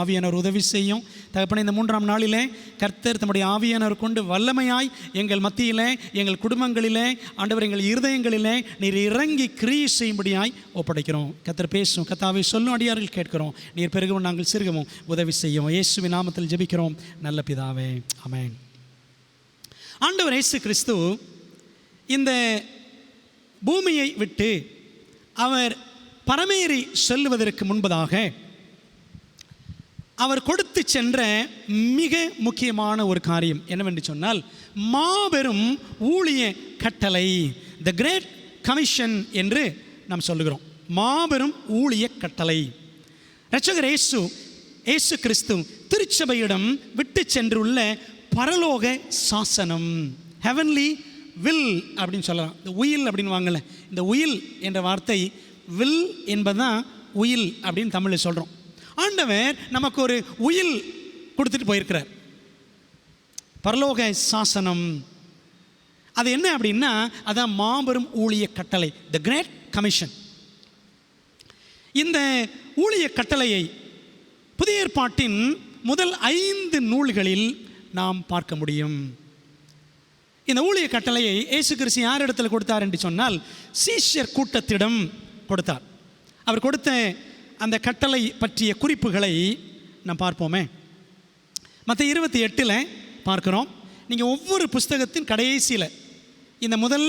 ஆவியானவர் உதவி செய்யும். தகப்பனே, இந்த 3ஆம் நாளிலே கர்த்தர் தம்முடைய ஆவியானவர் கொண்டு வல்லமையாய் எங்கள் மத்தியிலே, எங்கள் குடும்பங்களிலே, ஆண்டவர் எங்கள் இருதயங்களிலே நீர் இறங்கி கிரியை செய்யும்படியாய் ஒப்படைக்கிறோம். கர்த்தர் பேசும், கர்த்தாவே சொல்லும் அடியார்கள் கேட்கிறோம். நீர் பெருகவும் நாங்கள் சிறுகவும் உதவி செய்யும். இயேசுவின் நாமத்தில் ஜெபிக்கிறோம் நல்ல பிதாவே, ஆமென். ஆண்டவர் இயேசு கிறிஸ்து இந்த பூமியை விட்டு அவர் பரமேறி செல்லுவதற்கு முன்பதாக அவர் கொடுத்து சென்ற மிக முக்கியமான ஒரு காரியம் என்னவென்று சொன்னால், மாபெரும் ஊழிய கட்டளை, த கிரேட் கமிஷன் என்று நாம் சொல்லுகிறோம். மாபெரும் ஊழிய கட்டளை. இரட்சகர் இயேசு கிறிஸ்து திருச்சபையிடம் விட்டு சென்றுள்ள பரலோக சாசனம், ஹெவன்லி வில் அப்படின்னு சொல்லலாம். இந்த உயில் அப்படின்னு வாங்கல, இந்த உயில் என்ற வார்த்தை வில் என்பதுதான் உயில் அப்படின்னு தமிழில் சொல்கிறோம். ஆண்டவர் நமக்கு ஒரு உயில் கொடுத்துட்டு போயிருக்கிறார், பரலோக சாசனம். அது என்ன அப்படின்னா, அதான் மாபெரும் ஊழிய கட்டளை, த கிரேட் கமிஷன். இந்த ஊழிய கட்டளையை புதிய ஏற்பாட்டின் முதல் 5 நூல்களில் நாம் பார்க்க முடியும். இந்த ஊழிய கட்டளையை இயேசு கிறிஸ்து யார் இடத்துல கொடுத்தார் என்று சொன்னால், சீஷர் கூட்டத்திடம் கொடுத்தார். அவர் கொடுத்த அந்த கட்டளை பற்றிய குறிப்புகளை நாம் பார்ப்போமே. மத்தேயு 28 பார்க்கிறோம். நீங்கள் ஒவ்வொரு புஸ்தகத்தின் கடைசியில் இந்த முதல்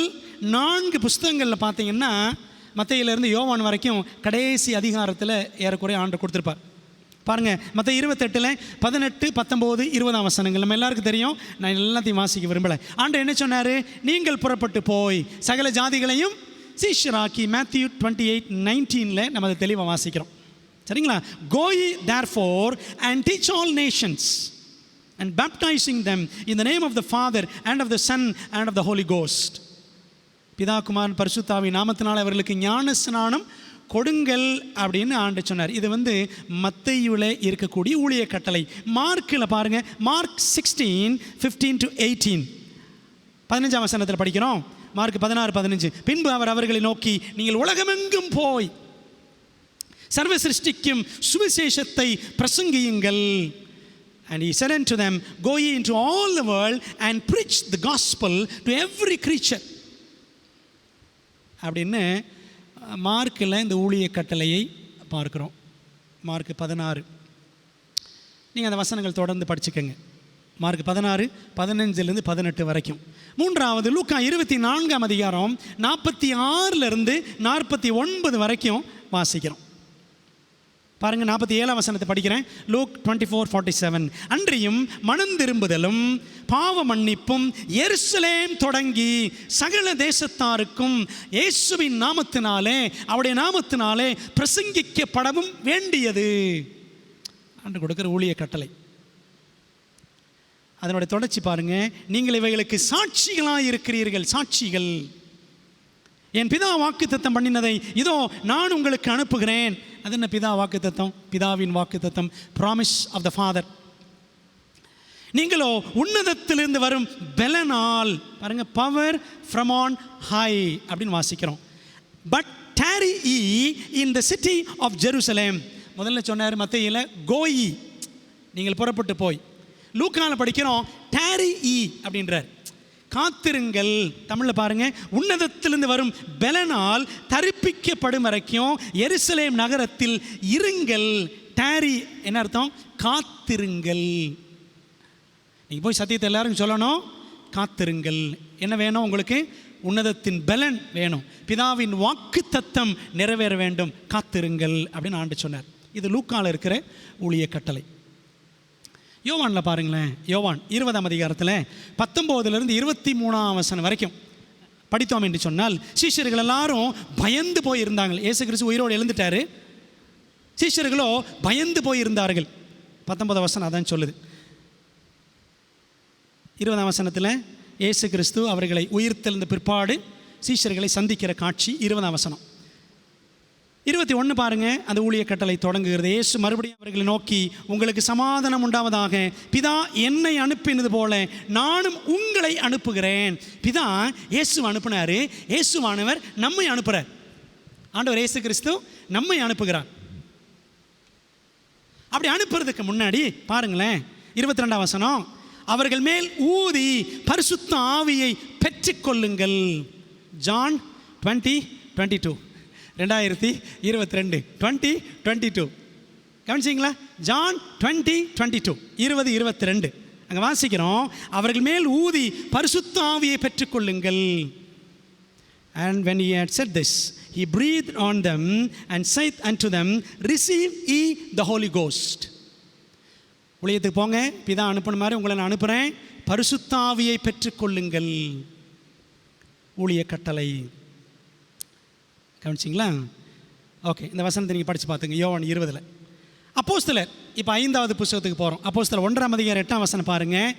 4 புஸ்தகங்களில் பார்த்தீங்கன்னா, மத்தேயுவிலிருந்து யோவான் வரைக்கும் கடைசி அதிகாரத்தில் ஏறக்குறைய ஆண்டு கொடுத்துருப்பார். பாருங்கள், மத்தேயு 28 18, 19, 20 வசனங்கள் நம்ம எல்லாருக்கும் தெரியும். நான் எல்லாத்தையும் வாசிக்க விரும்பலை. ஆண்டவர் என்ன சொன்னார்? நீங்கள் புறப்பட்டு போய் சகல ஜாதிகளையும் சீஷராக்கி. மேத்யூ 28:19 நம்ம அதை தெளிவாக வாசிக்கிறோம். சரிங்களா? Go ye therefore and teach all nations and baptizing them in the name of the Father and of the Son and of the Holy Ghost. பிதா குமாரன் பரிசுத்தாவின் நாமத்தினால் அவர்களுக்கு ஞான ஸ்நானம் கொடுங்கள் அப்படின்னு ஆண்டு சொன்னார். இது மத்தேயுவில் இருக்கக்கூடிய ஊழிய கட்டளை. மார்க்கில் பாருங்கள், மார்க் 16:15-18 15ஆம் வசனத்தில் படிக்கிறோம். மார்க் 16:15. பின்பு அவர் அவர்களை நோக்கி, நீங்கள் உலகமெங்கும் போய் சர்வ சிருஷ்டிக்கும் சுவிசேஷத்தை பிரசங்கியுங்கள். And he said unto them, go ye into all the world and preach the gospel to every creature. அப்படின்னு மார்க்கில் இந்த ஊழிய கட்டளையை பார்க்குறோம். மார்க் 16. நீங்கள் அந்த வசனங்கள் தொடர்ந்து படிச்சுக்கோங்க. மார்க் 16, 15 18 வரைக்கும். 3வது லூக்கா 24ஆம் அதிகாரம் 46 49 வரைக்கும் வாசிக்கிறோம். பாருங்கள், 47ஆம் வசனத்தை படிக்கிறேன். லூக் 24:47. அன்றியும் மனம் திரும்புதலும் பாவ மன்னிப்பும் எருசலேம் தொடங்கி சகல தேசத்தாருக்கும் இயேசுவின் நாமத்தினாலே, அவருடைய நாமத்தினாலே பிரசங்கிக்கப்படவும் வேண்டியது. அன்று கொடுக்கிற ஊழிய கட்டளை. அதனுடைய தொடர்ச்சி பாருங்க, நீங்கள் இவைகளுக்கு சாட்சிகளாக இருக்கிறீர்கள். சாட்சிகள். என் பிதா வாக்குத்தத்தம் பண்ணினதை இதோ நான் உங்களுக்கு அனுப்புகிறேன். அது என்ன பிதா வாக்குத்தத்தம்? பிதாவின் வாக்குத்தத்தம், ப்ராமிஸ் ஆஃப் த ஃபாதர். நீங்களோ உன்னதத்திலிருந்து வரும் பலனால், பாருங்க, பவர் ஃப்ரம் ஆன் ஹை அப்படின்னு வாசிக்கிறோம். But tarry ye in the city of Jerusalem. முதல்ல சொன்னார் மத்தேயுல கோயி, நீங்கள் புறப்பட்டு போய். லூக்கால படிக்கிறோம் tarry ye அப்படின்றார், காத்திருங்கள். தமிழில் பாருங்க, உன்னதத்திலிருந்து வரும் பலனால் தரிப்பிக்கப்படும் வரைக்கும் எருசலேம் நகரத்தில் இருங்கள். tarry என்ன அர்த்தம்? காத்திருங்கள். நீங்கள் போய் சத்தியத்தை எல்லாரும் சொல்லணும், காத்திருங்கள். என்ன வேணும் உங்களுக்கு? உன்னதத்தின் பலன் வேணும், பிதாவின் வாக்கு தத்தம் நிறைவேற வேண்டும், காத்திருங்கள் அப்படின்னு ஆண்டு சொன்னார். இது லூக்கால இருக்கிற ஊழிய கட்டளை. யோவானில் பாருங்களேன், யோவான் 20ஆம் அதிகாரத்தில் 19 23 வசனம் வரைக்கும் படித்தோம் என்று சொன்னால், சீஷர்கள் எல்லாரும் பயந்து போய் இருந்தாங்க. இயேசு கிறிஸ்து உயிரோடு எழுந்துட்டாரு, சீஷர்களோ பயந்து போய் இருந்தார்கள். 19 வசனம் அதான் சொல்லுது. 20ஆம் வசனத்தில் இயேசு கிறிஸ்து அவர்களை உயிர்த்தெழுந்த பிற்பாடு சீஷர்களை சந்திக்கிற காட்சி 20ஆம் வசனம். 21 பாருங்க, அந்த ஊழிய கட்டளை தொடங்குகிறது. இயேசு மறுபடியும் அவர்களை நோக்கி, உங்களுக்கு சமாதானம் உண்டாவதாக, பிதா என்னை அனுப்பினது போல நானும் உங்களை அனுப்புகிறேன். பிதா இயேசு அனுப்பினாரு, இயேசுவானவர் நம்மை அனுப்புகிறார். ஆண்டவர் இயேசு கிறிஸ்து நம்மை அனுப்புகிறார். அப்படி அனுப்புறதுக்கு முன்னாடி பாருங்களேன் 22ஆம் வசனம், அவர்கள் மேல் ஊதி பரிசுத்த ஆவியை பெற்றுக்கொள்ளுங்கள். ஜான் 20:22 2022 20:22 கவனிச்சிங்களா? ஜான் 20:22 20:22 அங்கே வாசிக்கிறோம், அவர்கள் மேல் ஊதி பரிசுத்த ஆவியை பெற்றுக்கொள்ளுங்கள். And when he had said this, he breathed on them and said unto them, receive ye the Holy Ghost. ஊழியத்துக்கு போங்க, பிதா அனுப்பின மாதிரி உங்களை நான் அனுப்புகிறேன், பரிசுத்த ஆவியை பெற்றுக்கொள்ளுங்கள். ஊழிய கட்டளை. கவனிச்சிங்களா? ஓகே, இந்த வசனத்தை நீங்கள் படித்து பார்த்துங்க. யோவான் 20. அப்போஸ்தலர், இப்போ 5வது புத்தகத்துக்கு போகிறோம். அப்போஸ்தலர் 1ஆம் அதிகாரம் 8ஆம் வசனம் பாருங்கள்.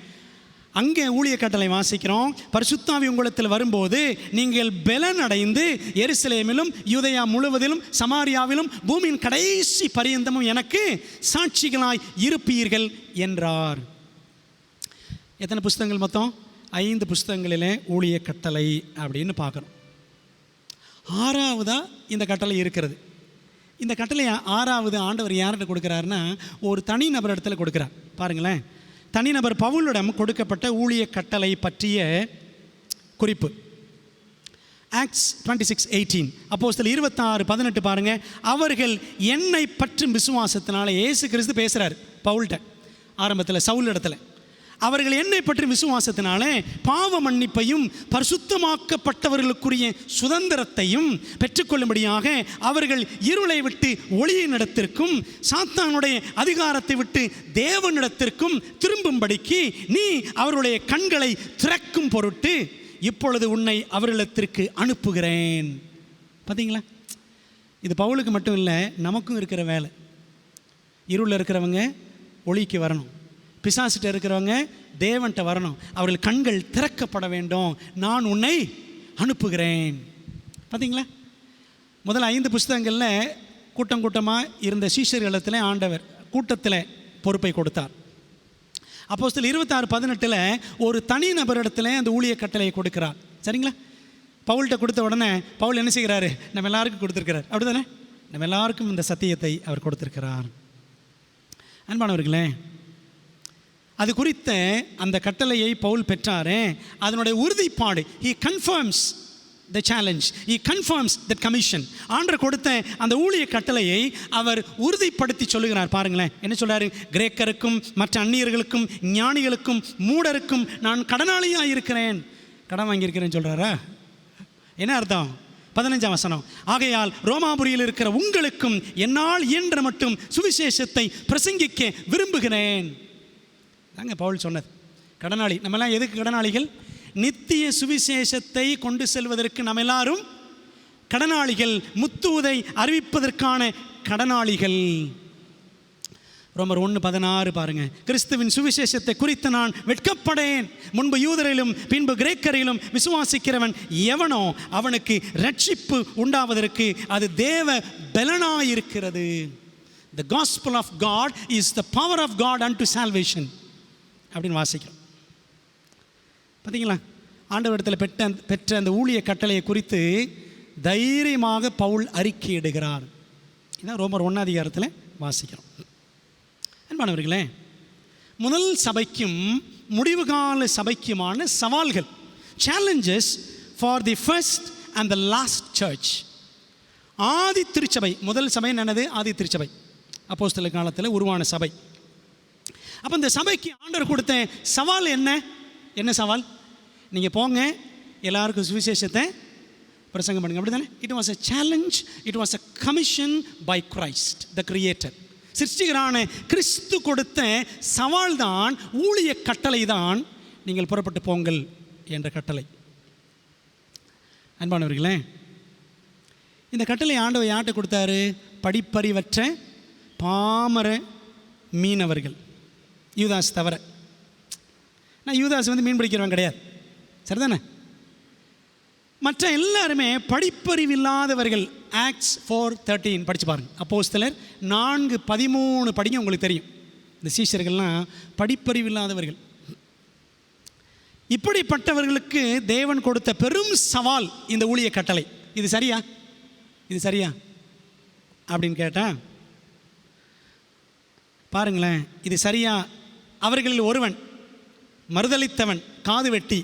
அங்கே ஊழிய கட்டளை வாசிக்கிறோம், பரிசுத்த ஆவி உங்களிடத்தில் வரும்போது நீங்கள் பெலன் அடைந்து எருசலேமிலும் யூதேயா முழுவதிலும் சமாரியாவிலும் பூமியின் கடைசி பரியந்தமும் எனக்கு சாட்சிகளாய் இருப்பீர்கள் என்றார். எத்தனை புஸ்தகங்கள் மொத்தம்? 5 புஸ்தகங்களிலே ஊழிய கட்டளை அப்படின்னு பார்க்குறோம். 6வதாக இந்த கட்டளை இருக்கிறது. இந்த கட்டளை 6வது ஆண்டவர் யார்கிட்ட கொடுக்குறாருன்னா, ஒரு தனி நபர் இடத்துல கொடுக்குறார். பாருங்களேன், தனிநபர் பவுலிடம் கொடுக்கப்பட்ட ஊழிய கட்டளை பற்றிய குறிப்பு. ஆக்ட்ஸ் 26:18. அப்போஸ்தலர் 26:18 பாருங்க. அவர்கள் என்னை பற்றும் விசுவாசத்தினால, இயேசு கிறிஸ்து பேசுகிறார் பவுல்கிட்ட ஆரம்பத்தில், சவுல் இடத்துல. அவர்கள் என்னை பற்றி விசுவாசத்தினாலே பாவ மன்னிப்பையும் பரிசுத்தமாக்கப்பட்டவர்களுக்குரிய சுதந்திரத்தையும் பெற்றுக்கொள்ளும்படியாக அவர்கள் இருளை விட்டு ஒளியினிடத்திற்கும் சாத்தானுடைய அதிகாரத்தை விட்டு தேவனிடத்திற்கும் திரும்பும்படிக்கு நீ அவர்களுடைய கண்களை திறக்கும் பொருட்டு இப்பொழுது உன்னை அவர்களிடத்திற்கு அனுப்புகிறேன். பார்த்தீங்களா? இது பவுலுக்கு மட்டும் இல்லை, நமக்கும் இருக்கிற வேலை. இருளில் இருக்கிறவங்க ஒளிக்கு வரணும், பிசாசிட்ட இருக்கிறவங்க தேவன்கிட்ட வரணும், அவர்கள் கண்கள் திறக்கப்பட வேண்டும். நான் உன்னை அனுப்புகிறேன். பார்த்தீங்களா? முதல் 5 புஸ்தகங்களில் கூட்டம் கூட்டமாக இருந்த சீஷர்களிடத்தில் ஆண்டவர் கூட்டத்தில் பொறுப்பை கொடுத்தார். அப்போஸ்தலர் 26:18 ஒரு தனி நபரிடத்தில் அந்த ஊழிய கட்டளையை கொடுக்கிறார். சரிங்களா? பவுல்கிட்ட கொடுத்த உடனே பவுல் என்ன செய்கிறாரு? நம்ம எல்லாருக்கும் கொடுத்துருக்கிறார். அப்படி தானே? நம்ம எல்லாருக்கும் இந்த சத்தியத்தை அவர் கொடுத்துருக்கிறார். அன்பானவர்களே, அது குறித்த அந்த கட்டளையை பவுல் பெற்றாரே, அதனுடைய உறுதிப்பாடு, he confirms the challenge, he confirms the commission. ஆண்டவர் கொடுத்த அந்த ஊழிய கட்டளையை அவர் உறுதிப்படுத்தி சொல்லுகிறார். பாருங்களேன் என்ன சொல்றாரு? கிரேக்கருக்கும் மற்ற அந்நியர்களுக்கும் ஞானிகளுக்கும் மூடருக்கும் நான் கடனாளியாக இருக்கிறேன். கடன் வாங்கியிருக்கிறேன்னு சொல்றாரா? என்ன அர்த்தம்? 15ஆம் வசனம், ஆகையால் ரோமாபுரியில் இருக்கிற உங்களுக்கும் என்னால் இயன்ற மட்டும் சுவிசேஷத்தை பிரசங்கிக்க விரும்புகிறேன். தாங்க பவுல் சொன்னது. கடனாளி. நம்மெல்லாம் எதுக்கு கடனாளிகள்? நித்திய சுவிசேஷத்தை கொண்டு செல்வதற்கு நம்ம எல்லாரும் கடனாளிகள், முத்தூதை அறிவிப்பதற்கான கடனாளிகள். ரோமர் 1:16 பாருங்க. கிறிஸ்துவின் சுவிசேஷத்தை குறித்து நான் வெட்கப்படேன். முன்பு யூதரிலும் பின்பு கிரேக்கரிலும் விசுவாசிக்கிறவன் எவனோ அவனுக்கு ரட்சிப்பு உண்டாவதற்கு அது தேவ பலனாயிருக்கிறது. The gospel of God is the power of God unto salvation அப்படின்னு வாசிக்கிறோம். பார்த்தீங்களா? ஆண்டவரிடத்தில் பெற்ற அந்த ஊழிய கட்டளையை குறித்து தைரியமாக பவுல் அறிக்கையிடுகிறார். இதான் ரோமர் 1ஆம் அதிகாரத்தில் வாசிக்கிறோம். அன்பானவர்களே, முதல் சபைக்கும் முடிவுகால சபைக்குமான சவால்கள், challenges for the first and the last church. ஆதி திருச்சபை, முதல் சபை என்னது? ஆதி திருச்சபை, அப்போஸ்தலர் காலத்தில் உருவான சபை. அப்போ இந்த சபைக்கு ஆண்டவர் கொடுத்த சவால் என்ன? என்ன சவால்? நீங்கள் போங்க, எல்லாருக்கும் சுவிசேஷத்தை பிரசங்கம் பண்ணுங்க. அப்படி தானே? It was a challenge, it was a commission by Christ the creator. சிருஷ்டிகரான கிறிஸ்து கொடுத்த சவால் தான், ஊழிய கட்டளை தான், நீங்கள் புறப்பட்டு போங்கள் என்ற கட்டளை. அன்பானவர்களே, இந்த கட்டளை ஆண்டவர் யார்கிட்ட கொடுத்தாரு? படிப்பறிவற்ற பாமர மீனவர்கள், யூதாஸ் தவிர. நான் யூதாஸ் மீன் பிடிக்கிறவன் கிடையாது, சரிதானே? மற்ற எல்லாருமே படிப்பறிவில்லாதவர்கள். ஆக்ட்ஸ் 4:13 படித்து பாருங்கள். அப்போஸ்தலர் 4:13 படிங்க, உங்களுக்கு தெரியும். இந்த சீஷர்கள்லாம் படிப்பறிவில்லாதவர்கள். இப்படிப்பட்டவர்களுக்கு தேவன் கொடுத்த பெரும் சவால் இந்த ஊழிய கட்டளை. இது சரியா? இது சரியா அப்படின்னு கேட்டால் பாருங்களேன், இது சரியா? அவர்களில் ஒருவன் மறுதலித்தவன், காது வெட்டி,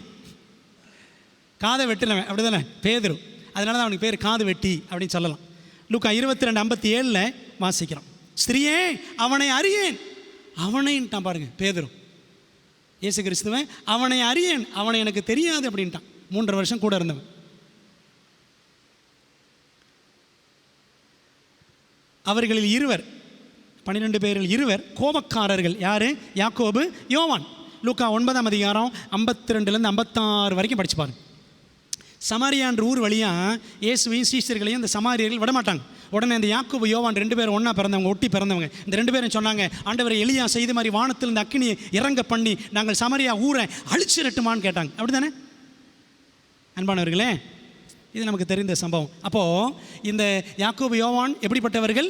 காதை வெட்டினவன், அப்படி தானே பேதுரு. அதனால தான் அவனுக்கு பேர் காது வெட்டி அப்படின்னு சொல்லலாம். லூக்கா 22:57 வாசிக்கிறோம். ஸ்திரியே அவனை அறியேன். அவனைன்ட்டான் பாருங்க பேதுரு. இயேசு கிறிஸ்துவன் அவனை அறியேன், அவனை எனக்கு தெரியாது அப்படின்ட்டான். 3.5 வருஷம் கூட இருந்தவன். அவர்களில் 12 பேரில் 2 கோபக்காரர்கள். யாரு? யாக்கோபு, யோவான். லூக்கா 9:52 56 வரைக்கும் படிச்சு பாருங்க. சமாரியான்ற ஊர் வழியாக இயேசுவையும் சீஷர்களையும் இந்த சமாரியர்கள் விடமாட்டாங்க. உடனே இந்த யாக்கோபு, யோவான் 2 பேரும் ஒன்றா பிறந்தவங்க, ஒட்டி பிறந்தவங்க. இந்த 2 பேரும் சொன்னாங்க, ஆண்டவரை எலியா செய்த மாதிரி வானத்தில் இந்த அக்கினியை இறங்க பண்ணி நாங்கள் சமாரியா ஊரை அழிச்சிரட்டுமான்னு கேட்டாங்க. அப்படி தானே அன்பானவர்களே? இது நமக்கு தெரிந்த சம்பவம். அப்போது இந்த யாக்கோபு, யோவான் எப்படிப்பட்டவர்கள்?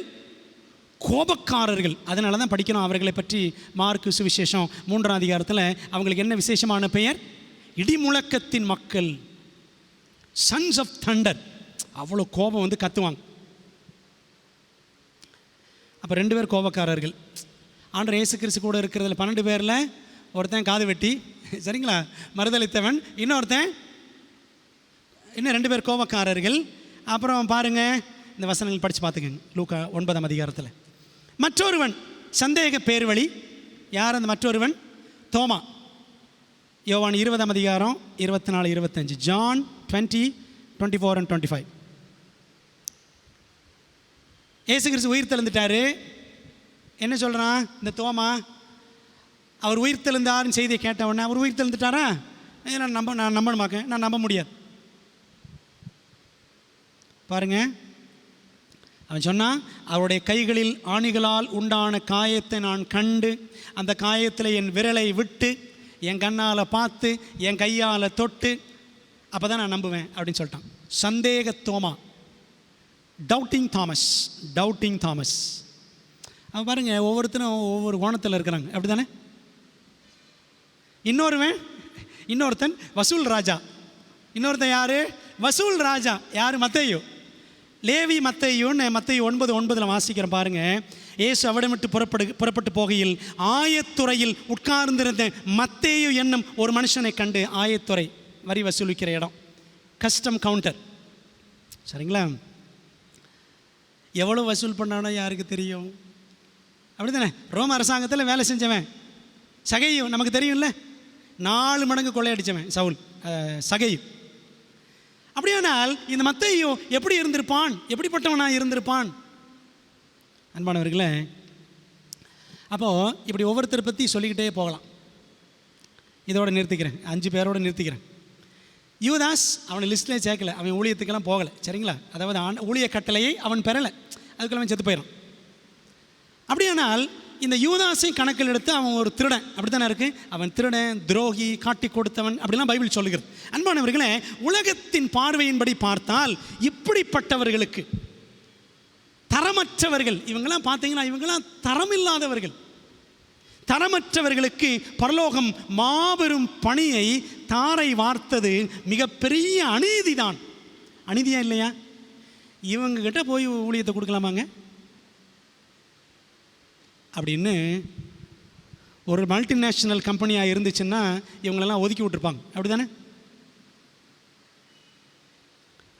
கோபக்காரர்கள். அதனால தான் படிக்கணும் அவர்களை பற்றி. மார்க்கு சுவிசேஷம் 3ஆம் அதிகாரத்தில் அவங்களுக்கு என்ன விசேஷமான பெயர்? இடிமுழக்கத்தின் மக்கள், சன்ஸ் ஆஃப் தண்டர். அவ்வளோ கோபம் வந்து கத்துவாங்க. அப்போ 2 பேர் கோபக்காரர்கள். ஆண்டவர் இயேசு கிறிஸ்து கூட இருக்கிறதுல 12 பேரில் ஒருத்தன் காது வெட்டி, சரிங்களா, மறுதலித்தவன். இன்னும் 2 பேர் கோபக்காரர்கள். அப்புறம் பாருங்கள், இந்த வசனங்கள் படித்து பார்த்துக்கங்க. லூக்கா 9ஆம் அதிகாரத்தில் மற்றொருவன் சந்தேக பேர்வழி. யார் அந்த மற்றொருவன்? தோமா. யோவான் 20ஆம் அதிகாரம் 24, 25. John 20, 24 and 25. இயேசு கிறிஸ்து உயிர் தெழுந்துட்டாரு. என்ன சொல்கிறான் இந்த தோமா? அவர் உயிர் தெழுந்தாருன்னு செய்தியை கேட்டவொடனே, அவர் உயிர் தெழுந்துட்டாரா? நான் நம்பணுமாக்க? நான் நம்ப முடியாது. பாருங்க, அவன் சொன்னான், அவருடைய கைகளில் ஆணிகளால் உண்டான காயத்தை நான் கண்டு, அந்த காயத்தில் என் விரலை விட்டு, என் கண்ணால் பார்த்து, என் கையால் தொட்டு, அப்போ தான் நான் நம்புவேன் அப்படின்னு சொல்லிட்டான். சந்தேக தோமா, டவுட்டிங் தாமஸ். அவன் பாருங்க, ஒவ்வொருத்தரும் ஒவ்வொரு கோணத்தில் இருக்கிறாங்க, அப்படி தானே? இன்னொருத்தன் வசூல் ராஜா. இன்னொருத்தன் யார்? வசூல் ராஜா. யார்? மத்தேயு. லேவி மத்தேயுன்னு மத்தேயு 9:9 வாசிக்கிறேன் பாருங்க. இயேசு அவிடமிட்டு புறப்பட்டு போகையில் ஆயத்துறையில் உட்கார்ந்திருந்த மத்தேயு என்னும் ஒரு மனுஷனை கண்டு. ஆயத்துறை வரி வசூலிக்கிற இடம், கஸ்டம் கவுண்டர், சரிங்களா? எவ்வளோ வசூல் பண்ணானோ யாருக்கு தெரியும்? அப்படி தானே? ரோம அரசாங்கத்தில் வேலை செஞ்சவன் சகையு, நமக்கு தெரியும்ல, 4 மடங்கு கொள்ளையடித்தவன் சகையு. அப்படியானால் இந்த மத்தேயு எப்படி இருந்திருப்பான்? எப்படிப்பட்டவனாக இருந்திருப்பான்? அன்பானவர்களே, அப்போது இப்படி ஒவ்வொருத்தரை பற்றி சொல்லிக்கிட்டே போகலாம். இதோடு நிறுத்திக்கிறேன், 5 பேரோடு நிறுத்திக்கிறேன். யூதாஸ் அவனை லிஸ்ட்லேயே சேர்க்கலை, அவன் ஊழியத்துக்கெல்லாம் போகலை, சரிங்களா? அதாவது ஊழிய கட்டளையை அவன் பெறலை, அதுக்குள்ள அவன் செத்து போயிடும். அப்படியானால் இந்த யூதாஸை கணக்கில் எடுத்து அவன் ஒரு திருடன், அப்படி தானே இருக்குது? அவன் திருடன், துரோகி, காட்டி கொடுத்தவன், அப்படிலாம் பைபிள் சொல்லுகிறது. அன்பானவர்களே, உலகத்தின் பார்வையின்படி பார்த்தால் இப்படிப்பட்டவர்களுக்கு, தரமற்றவர்கள், இவங்கெல்லாம் பார்த்தீங்கன்னா இவங்கெல்லாம் தரமில்லாதவர்கள், தரமற்றவர்களுக்கு பரலோகம் மாபெரும் பணியை தாரை வார்த்தது மிகப்பெரிய அநீதிதான். அநீதியா இல்லையா? இவங்ககிட்ட போய் ஊழியத்தை கொடுக்கலாமாங்க அப்படின்னு ஒரு மல்டிநேஷ்னல் கம்பெனியாக இருந்துச்சுன்னா இவங்களெல்லாம் ஒதுக்கி விட்டுருப்பாங்க, அப்படி தானே?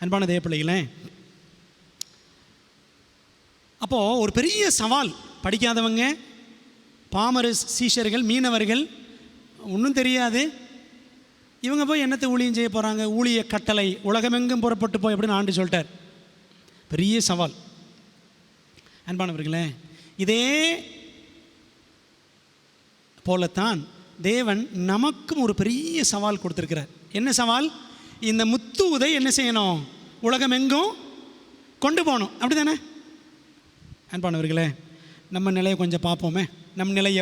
அன்பான தேவப்பிள்ளைகளே, அப்போது ஒரு பெரிய சவால். படிக்காதவங்க, பாமர சீஷர்கள், மீனவர்கள், ஒன்றும் தெரியாது, இவங்க போய் என்னத்தை ஊழியம் செய்ய போகிறாங்க? ஊழிய கட்டளை உலகமெங்கும் புறப்பட்டு போய் அப்படின்னு ஆண்டு சொல்லிட்டார். பெரிய சவால். அன்பானவர்களே, இதே போலத்தான் தேவன் நமக்கும் ஒரு பெரிய சவால் கொடுத்துருக்கிறார். என்ன சவால்? இந்த முத்தூதை என்ன செய்யணும்? உலகமெங்கும் கொண்டு போகணும், அப்படி தானே? அன்பானவர்களே, நம்ம நிலையை கொஞ்சம் பார்ப்போமே. நம் நிலை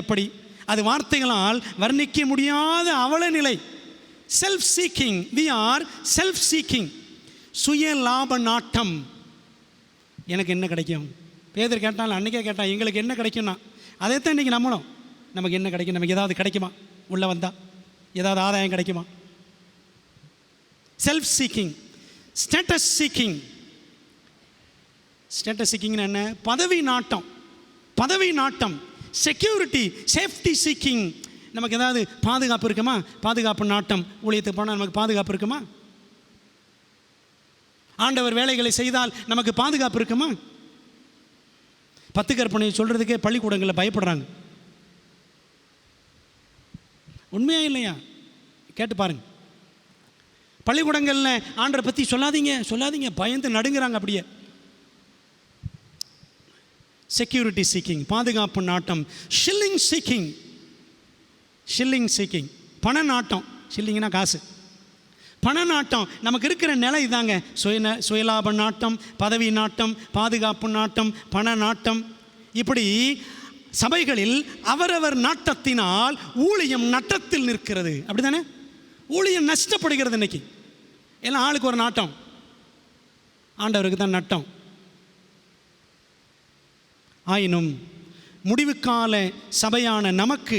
எப்படி? அது வார்த்தைகளால் வர்ணிக்க முடியாத அவல நிலை. Self seeking. We are self seeking. சுய லாப நாட்டம். எனக்கு என்ன கிடைக்கும்? பேதர் கேட்டாலும் அன்றைக்கே கேட்டான், எங்களுக்கு என்ன கிடைக்கும்னா, அதை தான் இன்றைக்கி நம்மளும், நமக்கு என்ன கிடைக்கும்? நமக்கு ஏதாவது கிடைக்குமா? உள்ளே வந்தால் ஏதாவது ஆதாயம் கிடைக்குமா? Self seeking. Status seeking. Status சீக்கிங்னு என்ன? பதவி நாட்டம். பதவி நாட்டம், செக்யூரிட்டி, சேஃப்டி சீக்கிங். நமக்கு ஏதாவது பாதுகாப்பு இருக்குமா? பாதுகாப்பு நாட்டம். ஊழியத்துக்கு போனால் நமக்கு பாதுகாப்பு இருக்குமா? ஆண்டவர் வேலைகளை செய்தால் நமக்கு பாதுகாப்பு இருக்குமா? 10 கற்பனை சொல்கிறதுக்கே பள்ளிக்கூடங்களில் பயப்படுறாங்க. உண்மையா இல்லையா? கேட்டு பாருங்க. பள்ளிக்கூடங்களில் ஆண்டரை பற்றி சொல்லாதீங்க பயந்து நடுங்கிறாங்க. அப்படியே செக்யூரிட்டி சீக்கிங், பாதுகாப்பு நாட்டம். ஷில்லிங் சீக்கிங், பண நாட்டம். ஷில்லிங்னா காசு. பண நாட்டம். நமக்கு இருக்கிற நிலை இதாங்க. சுயலாப நாட்டம், பதவி நாட்டம், பாதுகாப்பு நாட்டம், பண நாட்டம். இப்படி சபைகளில் அவரவர் நாட்டத்தினால் ஊழியம் நட்டத்தில் நிற்கிறது. அப்படி தானே? ஊழியம் நஷ்டப்படுகிறது இன்னைக்கு. எல்லாம் ஆளுக்கு ஒரு நாட்டம், ஆண்டவருக்கு தான் நட்டம். ஆயினும் முடிவுக்கால சபையான நமக்கு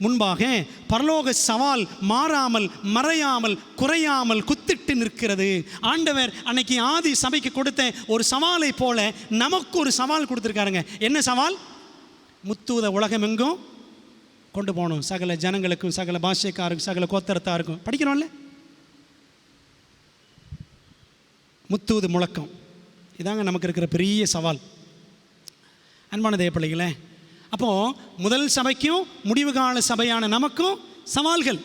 முன்பாக பரலோக சவால் மாறாமல், மறையாமல், குறையாமல் குத்திட்டு நிற்கிறது. ஆண்டவர் அன்னைக்கு ஆதி சபைக்கு கொடுத்த ஒரு சவாலை போல நமக்கு ஒரு சவால் கொடுத்துருக்காருங்க. என்ன சவால்? முத்தூத உலகம் எங்கும் கொண்டு போகணும். சகல ஜனங்களுக்கும், சகல பாஷைக்காருக்கும், சகல கோத்தரத்தாருக்கும். படிக்கிறோம்ல, முத்தூது முழக்கம். இதாங்க நமக்கு இருக்கிற பெரிய சவால். அன்பான தேவப்பிள்ளைகளே, அப்போது முதல் சபைக்கும் முடிவு கால சபையான நமக்கும் சவால்கள்.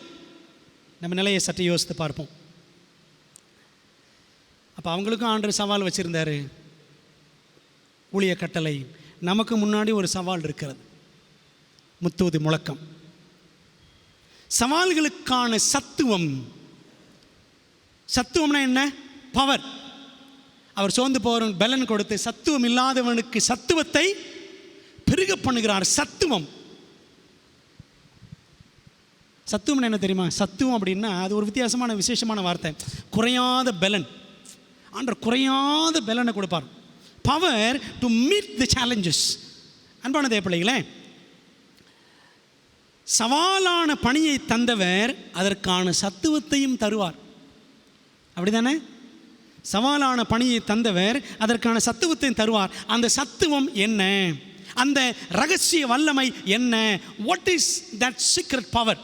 நம்ம நிலையை சற்று யோசித்து பார்ப்போம். அப்போ அவங்களுக்கும் ஆண்டவர் சவால் வச்சுருந்தார், ஊழிய கட்டளை. நமக்கு முன்னாடி ஒரு சவால் இருக்கிறது, முத்தூது முழக்கம். சவால்களுக்கான சத்துவம்னா என்ன? பவர். அவர் சோர்ந்து போகிறவன் பலன் கொடுத்து சத்துவம் இல்லாதவனுக்கு சத்துவத்தை பெருக பண்ணுகிறார். சத்துவம் என்ன தெரியுமா? சத்துவம் அப்படின்னா அது ஒரு வித்தியாசமான விசேஷமான வார்த்தை. குறையாத பலன். ஆண்டவர் குறையாத பலனை கொடுப்பார். Power to meet the challenges. அன்பான தேவப்பிள்ளைகளே, சவாலான பணியை தந்தவர் அதற்கான சத்துவத்தையும் தருவார். அப்படிதானே? சவாலான பணியை தந்தவர் அதற்கான சத்துவத்தையும் தருவார். அந்த சத்துவம் என்ன? அந்த ரகசிய வல்லமை என்ன? What is that secret power?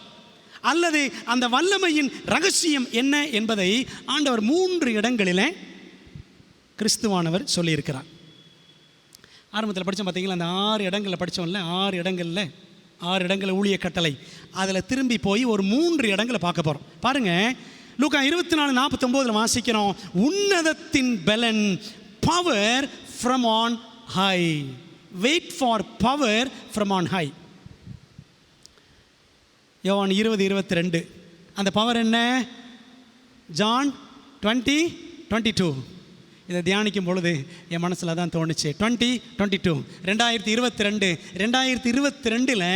அல்லது அந்த வல்லமையின் ரகசியம் என்ன என்பதை ஆண்டவர் 3 இடங்களில் கிறிஸ்துவானவர் சொல்லியிருக்கிறார். ஆரம்பத்தில் படித்தோம் பார்த்தீங்களா? அந்த 6 இடங்களில் படித்தோம்ல, 6 இடங்களில் ஊழிய கட்டளை. அதில் திரும்பி போய் ஒரு 3 இடங்களை பார்க்க போகிறோம். பாருங்கள், லூக்கா 24:49 வாசிக்கிறோம். உன்னதத்தின் பலன், power from on high. Wait for power from on high. Yovan 20:22. அந்த பவர் என்ன? ஜான் 20:22. இதை தியானிக்கும் பொழுது என் மனசில் தான் தோணுச்சு. 20:22 2022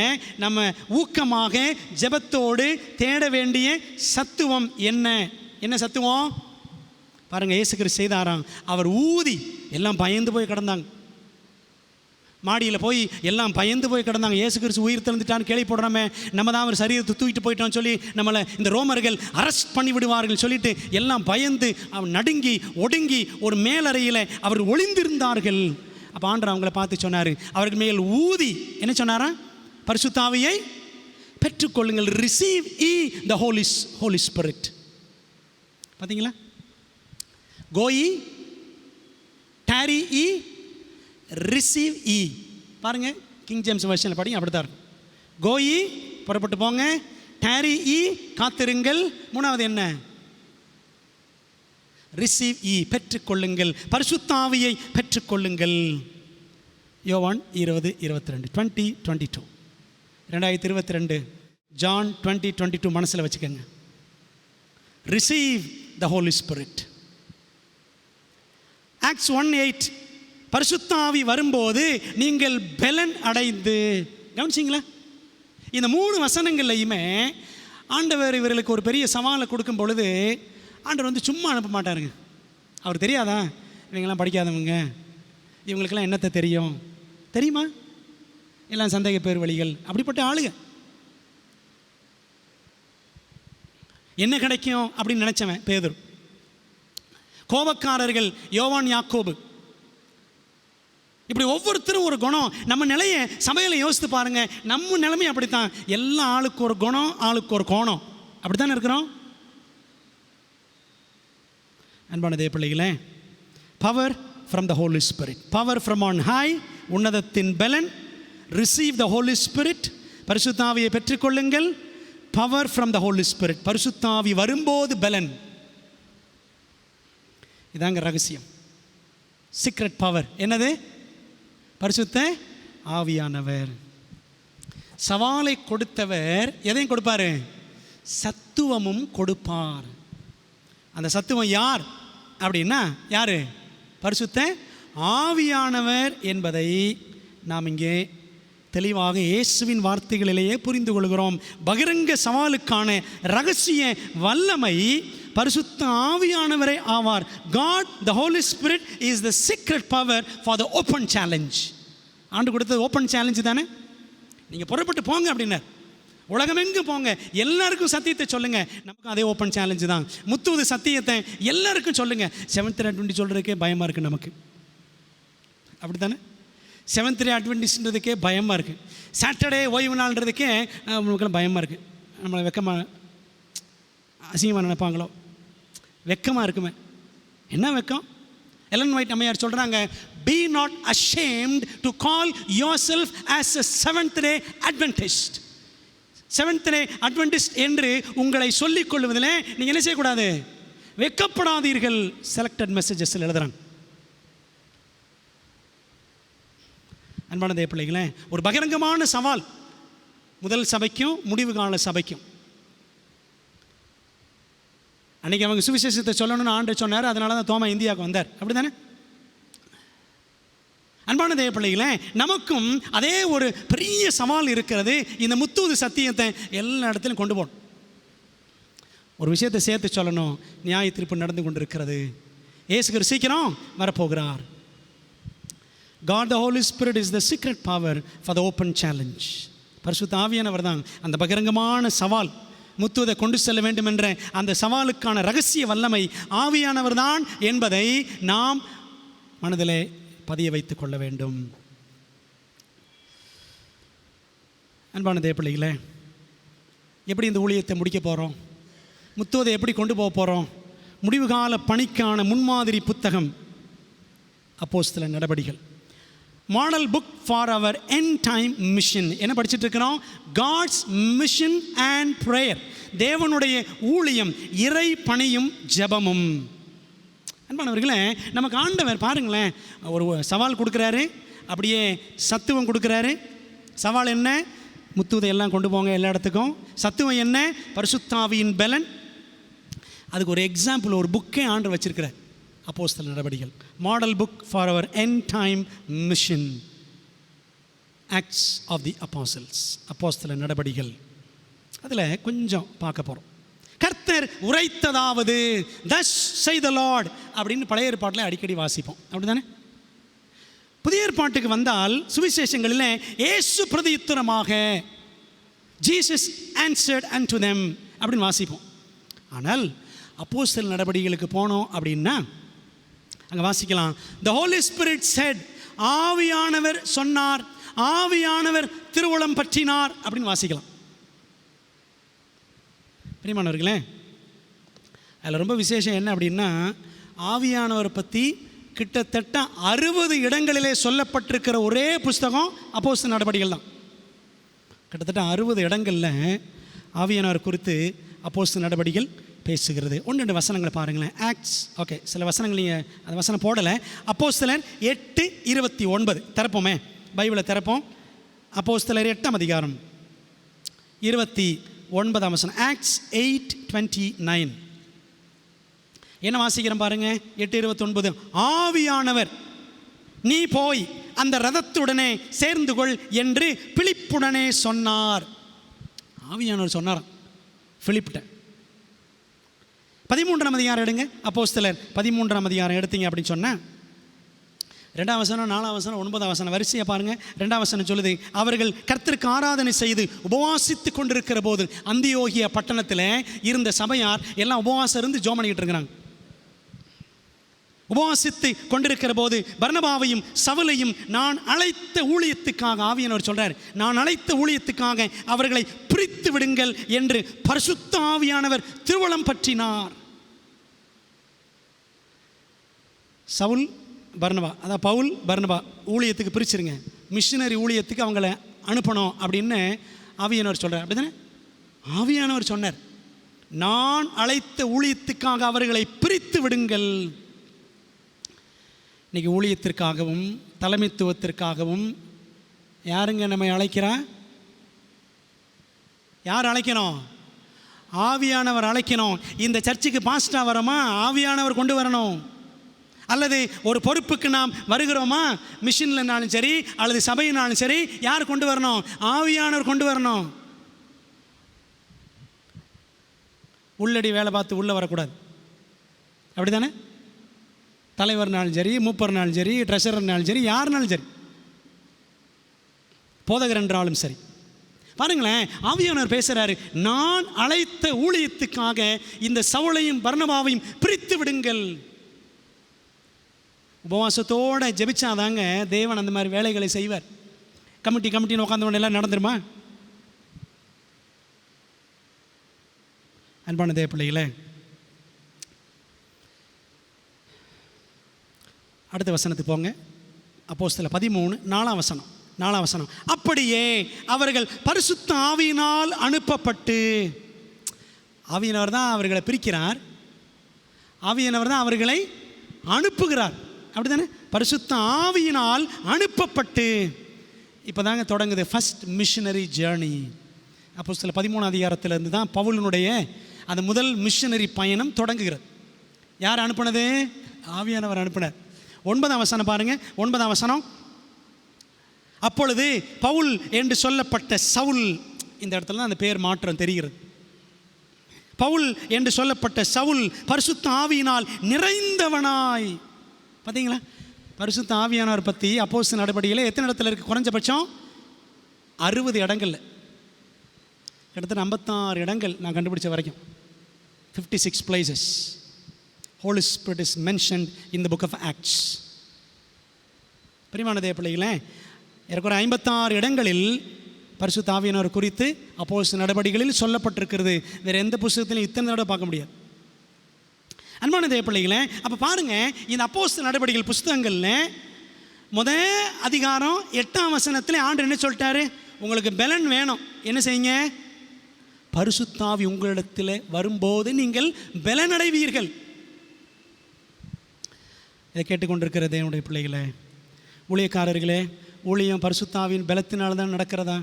நம்ம ஊக்கமாக ஜெபத்தோடு தேட வேண்டிய சத்துவம் என்ன சத்துவம்? பாருங்கள், இயேசு கிறிஸ்து செய்தாராம். அவர் ஊதி எல்லாம் பயந்து போய் கிடந்தாங்க. மாடியில் போய் எல்லாம் பயந்து போய் கிடந்தாங்க. இயேசு கிறிஸ்து உயிர் திறந்துட்டான்னு கேள்விப்படுறோமே, நம்ம தான் அவர் சரீரத்தை தூக்கிட்டு போயிட்டோம்னு சொல்லி நம்மளை இந்த ரோமர்கள் அரெஸ்ட் பண்ணி விடுவார்கள் சொல்லிட்டு எல்லாம் பயந்து அவன் நடுங்கி ஒடுங்கி ஒரு மேலறையில் அவர் ஒளிந்திருந்தார்கள். அப்போ ஆண்டவர் அவங்கள பார்த்து சொன்னார், அவர்கள் மேல் ஊதி என்ன சொன்னாரா? பரிசுத்த ஆவியை பெற்றுக்கொள்ளுங்கள். Receive the Holy Spirit. பார்த்தீங்களா? கோயி, டாரி, ரிசீவ் பாருங்க, கிங் ஜேம்ஸ் வெர்ஷனில் படிங்க, அப்படித்தான் இருக்கும். கோயி, புறப்பட்டு போங்க. டாரி, காத்திருங்கள். 3வது என்ன? ரிசீவ், பெற்றுக்கொள்ளுங்கள். பரிசுத்த ஆவியை பெற்றுக்கொள்ளுங்கள். யோவான் 20:22 20:22 2022 ஜான் 20:22 மனசில் வச்சுக்கோங்க. Receive the Holy Spirit. Acts 1:8 பரிசுத்த ஆவி வரும்போது நீங்கள் பலன் அடைந்து. கவனிச்சிங்களா? இந்த 3 வசனங்கள்லையுமே ஆண்டவர் இவர்களுக்கு ஒரு பெரிய சவாலை கொடுக்கும் பொழுது ஆண்டவர் வந்து சும்மா அனுப்ப மாட்டாருங்க. அவர் தெரியாதா இவங்கெல்லாம் படிக்காதவங்க, இவங்களுக்கெல்லாம் என்னத்தை தெரியுமா? எல்லாம் சந்தேக பேர் வழிகள், அப்படிப்பட்ட ஆளுங்க. என்ன கிடைக்கும் அப்படின்னு நினச்சவன் பேதுரு. கோபக்காரர்கள் யோவான், யாக்கோபு. இப்படி ஒவ்வொருத்தரும் ஒரு குணம். நம்ம நிலையை சபையில் யோசித்து பாருங்க. நம்ம நிலைமை அப்படித்தான். எல்லா ஆளுக்கு ஒரு குணம், ஆளுக்கு ஒரு கோணம், அப்படித்தானே இருக்கிறோம். அன்பான தேவ பிள்ளைகளே, power from the Holy Spirit, power from on high, உன்னதத்தின் பலன். ரிசீவ் த ஹோலி ஸ்பிரிட், பரிசுத்த ஆவியை பெற்றுக்கொள்ளுங்கள். Power from the Holy Spirit, பரிசுத்த ஆவி வரும்போது பலன். இதாங்க ரகசியம், சீக்ரெட் பவர். என்னது? பரிசுத்த ஆவியானவர். சவாலை கொடுத்தவர் எதையும் கொடுப்பாரு? சத்துவமும் கொடுப்பார். அந்த சத்துவம் யார் அப்படின்னா யாரு? பரிசுத்த ஆவியானவர் என்பதை நாம் இங்கே தெளிவாக இயேசுவின் வார்த்தைகளிலேயே புரிந்து கொள்கிறோம். பகிரங்க சவாலுக்கான ரகசிய வல்லமை பரிசுத்த ஆவியானவரே ஆவார். God the Holy Spirit is the secret power for the open challenge. ஆண்டு கொடுத்தது ஓப்பன் சேலஞ்சு தானே. நீங்கள் புறப்பட்டு போங்க அப்படின்னார். உலகமெங்கும் போங்க, எல்லாருக்கும் சத்தியத்தை சொல்லுங்க. நமக்கும் அதே ஓப்பன் சேலஞ்சு தான். முத்துவது சத்தியத்தை எல்லாருக்கும் சொல்லுங்க. 7th Day Adventist சொல்றதுக்கே பயமா இருக்கு நமக்கு, அப்படி தானே? 7th Day Adventistன்றதுக்கே பயமா இருக்கு. சாட்டர்டே ஓய்வு நாள்ன்றதுக்கே நமக்கு பயமா இருக்கு. நம்மளை வெக்கமாக அசிங்கமாக நினைப்பாங்களோ, வெக்கமாக இருக்குமே. என்ன வெக்கம்? எலன் ஒயிட் அம்மையார் சொல்கிறாங்க, be not ashamed to call yourself as a 7th Day Adventist. 7th Day Adventist என்று உங்களை சொல்லிக் கொள்வதில் நீங்கள் என்ன செய்யக்கூடாது? வெக்கப்படாதீர்கள். செலக்டட் மெசேஜஸில் எழுதுறாங்க. அன்பான தேவ பிள்ளைகளே, ஒரு பகிரங்கமான சவால் முதல் சபைக்கும் முடிவு கால சபைக்கும். அன்றைக்கி அவங்க சுவிசேஷத்தை சொல்லணும்னு ஆண்டு சொன்னார். அதனால தான் தோமா இந்தியாவுக்கு வந்தார், அப்படி தானே? அன்பான தேவ பிள்ளைகளே, நமக்கும் அதே ஒரு பெரிய சவால் இருக்கிறது. இந்த முத்துவது சத்தியத்தை எல்லா இடத்துலையும் கொண்டு போகணும். ஒரு விஷயத்தை சேர்த்து சொல்லணும். நியாய தீர்ப்பு நடந்து கொண்டிருக்கிறது. இயேசு கிறிஸ்து சீக்கிரம் வரப்போகிறார். God the Holy Spirit is the secret power for the open challenge. பரிசுத்த ஆவியானவர் தான் அந்த பகிரங்கமான சவால், முத்துவதை கொண்டு செல்ல வேண்டும் என்ற அந்த சவாலுக்கான ரகசிய வல்லமை ஆவியானவர் தான் என்பதை நாம் மனதிலே பதிய வைத்துக் கொள்ள வேண்டும். அன்பான தேவ பிள்ளைகளே, எப்படி இந்த ஊழியத்தை முடிக்க போகிறோம்? முத்துவதை எப்படி கொண்டு போக போகிறோம்? முடிவு கால பணிக்கான முன்மாதிரி புத்தகம் அப்போஸ்தலர் நடபடிகள், model book for our end time mission. என்ன படிச்சுட்டு இருக்கிறோம்? God's mission and prayer. தேவனுடைய ஊழியம், இறை பணியும் ஜெபமும். அன்பானவர்களே, நமக்கு ஆண்டவர் பாருங்களேன், ஒரு சவால் கொடுக்குறாரு, அப்படியே சத்துவம் கொடுக்குறாரு. சவால் என்ன? முத்துவதை எல்லாம் கொண்டு போங்க எல்லா இடத்துக்கும். சத்துவம் என்ன? பரிசுத்த ஆவியின் பலன். அதுக்கு ஒரு எக்ஸாம்பிள், ஒரு புக்கே ஆண்டு வச்சிருக்கிறார். அப்போஸ்தலர் நடபடிகள், model book for our end time mission, Acts of the Apostles, அப்போஸ்தலர் நடபடிகள். அதில் கொஞ்சம் பார்க்க போகிறோம். கர்த்தர் உரைத்ததாவது, thus say the Lord அப்படின்னு பழைய ஏற்பாட்டில் அடிக்கடி வாசிப்போம், அப்படி தானே? புதிய ஏற்பாட்டுக்கு வந்தால் சுவிசேஷங்களில் இயேசு பிரதியுத்தரமாக, ஜீசஸ் answered unto them அப்படின்னு வாசிப்போம். ஆனால் அப்போஸ்தலர் நடபடிகளுக்கு போனோம் அப்படின்னா அங்கே வாசிக்கலாம், the Holy Spirit said, ஆவியானவர் சொன்னார், ஆவியானவர் திருவுளம் பற்றினார் அப்படின்னு வாசிக்கலாம். பிரியமானவர்களே, அதில் ரொம்ப விசேஷம் என்ன அப்படின்னா, ஆவியானவரை பற்றி கிட்டத்தட்ட 60 இடங்களிலே சொல்லப்பட்டிருக்கிற ஒரே புஸ்தகம் அப்போஸ்தலர் நடபடிகள் தான். கிட்டத்தட்ட 60 இடங்களில் ஆவியானவர் குறித்து அப்போஸ்தலர் நடபடிகள் பேசுகிறது. 1-2 வசனங்களை பாருங்களேன். ஆக்ட்ஸ், ஓகே, சில வசனங்கள் நீங்கள் அந்த வசனம் போடலை. அப்போஸ்தலர் 8:29 திறப்போமே, பைபிளை திறப்போம். அப்போஸ்தலர் 8ஆம் அதிகாரம் 29ஆம் வசனம். ஆக்ட்ஸ் 8:29 என்ன வாசிக்கிறோம் பாருங்க. 8:29, ஆவியானவர் நீ போய் அந்த ரதத்துடனே சேர்ந்து கொள் என்று பிலிப்புடனே சொன்னார். ஆவியானவர் சொன்னாராம் பிலிப்ட. 13ஆம் அதிகாரம் எடுங்க. அப்போஸ்தலர் 13ஆம் அதிகாரம் எடுத்தீங்க அப்படின்னு சொன்னால் 2ஆம் வசனம், 4ஆம் வசனம், 9ஆம் வசனம் வரிசையை பாருங்கள். 2ஆம் வசனம் சொல்லுது, அவர்கள் கர்த்தருக்கு ஆராதனை செய்து உபவாசித்து கொண்டிருக்கிற போது, அந்தியோகியா பட்டணத்தில் இருந்த சபையார் எல்லாம் உபவாசம் இருந்து ஜெபம் பண்ணிக்கிட்டு இருக்கிறாங்க. உபவாசித்து கொண்டிருக்கிற போது பர்னபாவையும் சவுலையும் நான் அழைத்த ஊழியத்துக்காக, ஆவியானவர் சொல்றார், நான் அழைத்த ஊழியத்துக்காக அவர்களை பிரித்து விடுங்கள் என்று பரிசுத்த ஆவியானவர் திருவுளம் பற்றினார். சவுல் பர்னபா, அதான் பவுல் பர்னபா ஊழியத்துக்கு பிரிச்சிருங்க, மிஷினரி ஊழியத்துக்கு அவங்கள அனுப்பணும் அப்படின்னு ஆவியானவர் சொல்றார். அப்படிதானே ஆவியானவர் சொன்னார், நான் அழைத்த ஊழியத்துக்காக அவர்களை பிரித்து விடுங்கள். இன்னைக்கு ஊழியத்திற்காகவும் தலைமைத்துவத்திற்காகவும் யாருங்க நம்மை அழைக்கிறா? யார் அழைக்கணும்? ஆவியானவர் அழைக்கணும். இந்த சர்ச்சுக்கு பாஸ்டா வரோமா? ஆவியானவர் கொண்டு வரணும். அல்லது ஒரு பொறுப்புக்கு நாம் வருகிறோமா, மிஷின்லனாலும் சரி அல்லது சபையினாலும் சரி, யார் கொண்டு வரணும்? ஆவியானவர் கொண்டு வரணும். உள்ளடி வேலை பார்த்து உள்ளே வரக்கூடாது. அப்படி தானே? தலைவர்னாலும் சரி, மூப்பர்னாலும் சரி, ட்ரெஷரர்னாலும் சரி, யாருனாலும் சரி, போதகர் என்றாலும் சரி. பாருங்களேன், ஆவியானவர் பேசுகிறாரு, நான் அழைத்த ஊழியத்துக்காக இந்த சவுலையும் பர்னபாவையும் பிரித்து விடுங்கள். உபவாசத்தோடு ஜெபிச்சாதாங்க தேவன் அந்த மாதிரி வேலைகளை செய்வார். கமிட்டின்னு உட்காந்தவன் எல்லாம் நடந்துருமா? அன்பான தேவ பிள்ளைகளே, அடுத்த வசனத்துக்கு போங்க. அப்போஸ்தலர் 13 4ஆம் வசனம். அப்படியே அவர்கள் பரிசுத்த ஆவியினால் அனுப்பப்பட்டு, ஆவியானவர் தான் அவர்களை பிரிக்கிறார், ஆவியானவர் தான் அவர்களை அனுப்புகிறார். அப்படி தானே? பரிசுத்த ஆவியினால் அனுப்பப்பட்டு இப்போ தாங்க தொடங்குது ஃபர்ஸ்ட் மிஷனரி ஜேர்னி. அப்போஸ்தலர் 13 அதிகாரத்திலிருந்து தான் பவுலினுடைய அந்த முதல் மிஷனரி பயணம் தொடங்குகிறது. யார் அனுப்புனது? ஆவியானவர் அனுப்பினார். 9ஆம் வசனம் பாருங்க. 9ஆம் வசனம், அப்பொழுது பவுல் என்று சொல்லப்பட்ட சவுல், இந்த இடத்துல தான் அந்த பேர் மாற்றம் தெரிகிறது. பவுல் என்று சொல்லப்பட்ட சவுல் பரிசுத்த ஆவியினால் நிறைந்தவனாய். பார்த்தீங்களா? பரிசுத்த ஆவியானவர் பற்றி அப்போஸ்தலர் நடபடியில் எத்தனை இடத்துல இருக்குது? குறைஞ்சபட்சம் 60 இடங்கள்ல, கிட்டத்தட்ட 56 இடங்கள் நான் கண்டுபிடிச்ச வரைக்கும், 56 places Holy Spirit is mentioned in the book of Acts. பிரியமான தேவ பிள்ளைகளே, ஏறக்குறைய 56 இடங்களில் பரிசுத்த ஆவியானவர் குறித்து அப்போஸ்தலர் நடபடிகளில் சொல்லப்பட்டிருக்கிறது. வேறு எந்த புத்தகத்திலையும் இத்தனை தடவை பார்க்க முடியாது. அன்பான தேவ பிள்ளைகளே, அப்போ பாருங்கள், இந்த அப்போஸ்தலர் நடபடிகள் புஸ்தகங்களில் முதல் அதிகாரம் 8ஆம் வசனத்தில் ஆண்டவர் என்ன சொல்லிட்டாரு? உங்களுக்கு பலன் வேணும், என்ன செய்யுங்க? பரிசுத்த ஆவி உங்களிடத்தில் வரும்போது நீங்கள் பலனடைவீர்கள். இதை கேட்டுக்கொண்டிருக்கிற தேவனுடைய பிள்ளைகளே, ஊழியக்காரர்களே, ஊழியம் பரிசுத்த ஆவியின் பலத்தினால தான் நடக்கிறதா?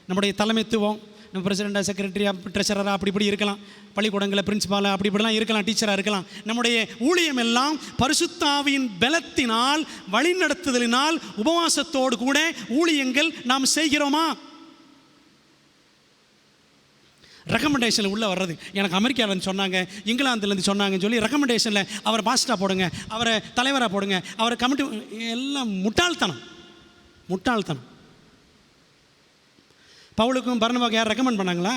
நம்முடைய தலைமைத்துவம், நம்ம பிரசிடெண்ட்டாக, செக்ரட்டரியாக, ட்ரெஷரராக அப்படி இப்படி இருக்கலாம், பள்ளிக்கூடங்களில் பிரின்சிபாலாக அப்படி இப்படிலாம் இருக்கலாம், டீச்சராக இருக்கலாம். நம்முடைய ஊழியம் எல்லாம் பரிசுத்த ஆவியின் பலத்தினால், வழிநடத்துதலினால், உபவாசத்தோடு கூட ஊழியங்கள் நாம் செய்கிறோமா? ரெக்கமெண்டேஷனில் உள்ளே வர்றது, எனக்கு அமெரிக்காவிலேருந்து சொன்னாங்க, இங்கிலாந்துலேருந்து சொன்னாங்கன்னு சொல்லி ரெக்கமெண்டேஷனில் அவரை பாஸ்டாக போடுங்க, அவரை தலைவராக போடுங்க, அவரை கமிட்டி, எல்லாம் முட்டாள்தனம். பவுலுக்கும் பர்னபாவுக்கும் யார் ரெக்கமெண்ட் பண்ணாங்களா?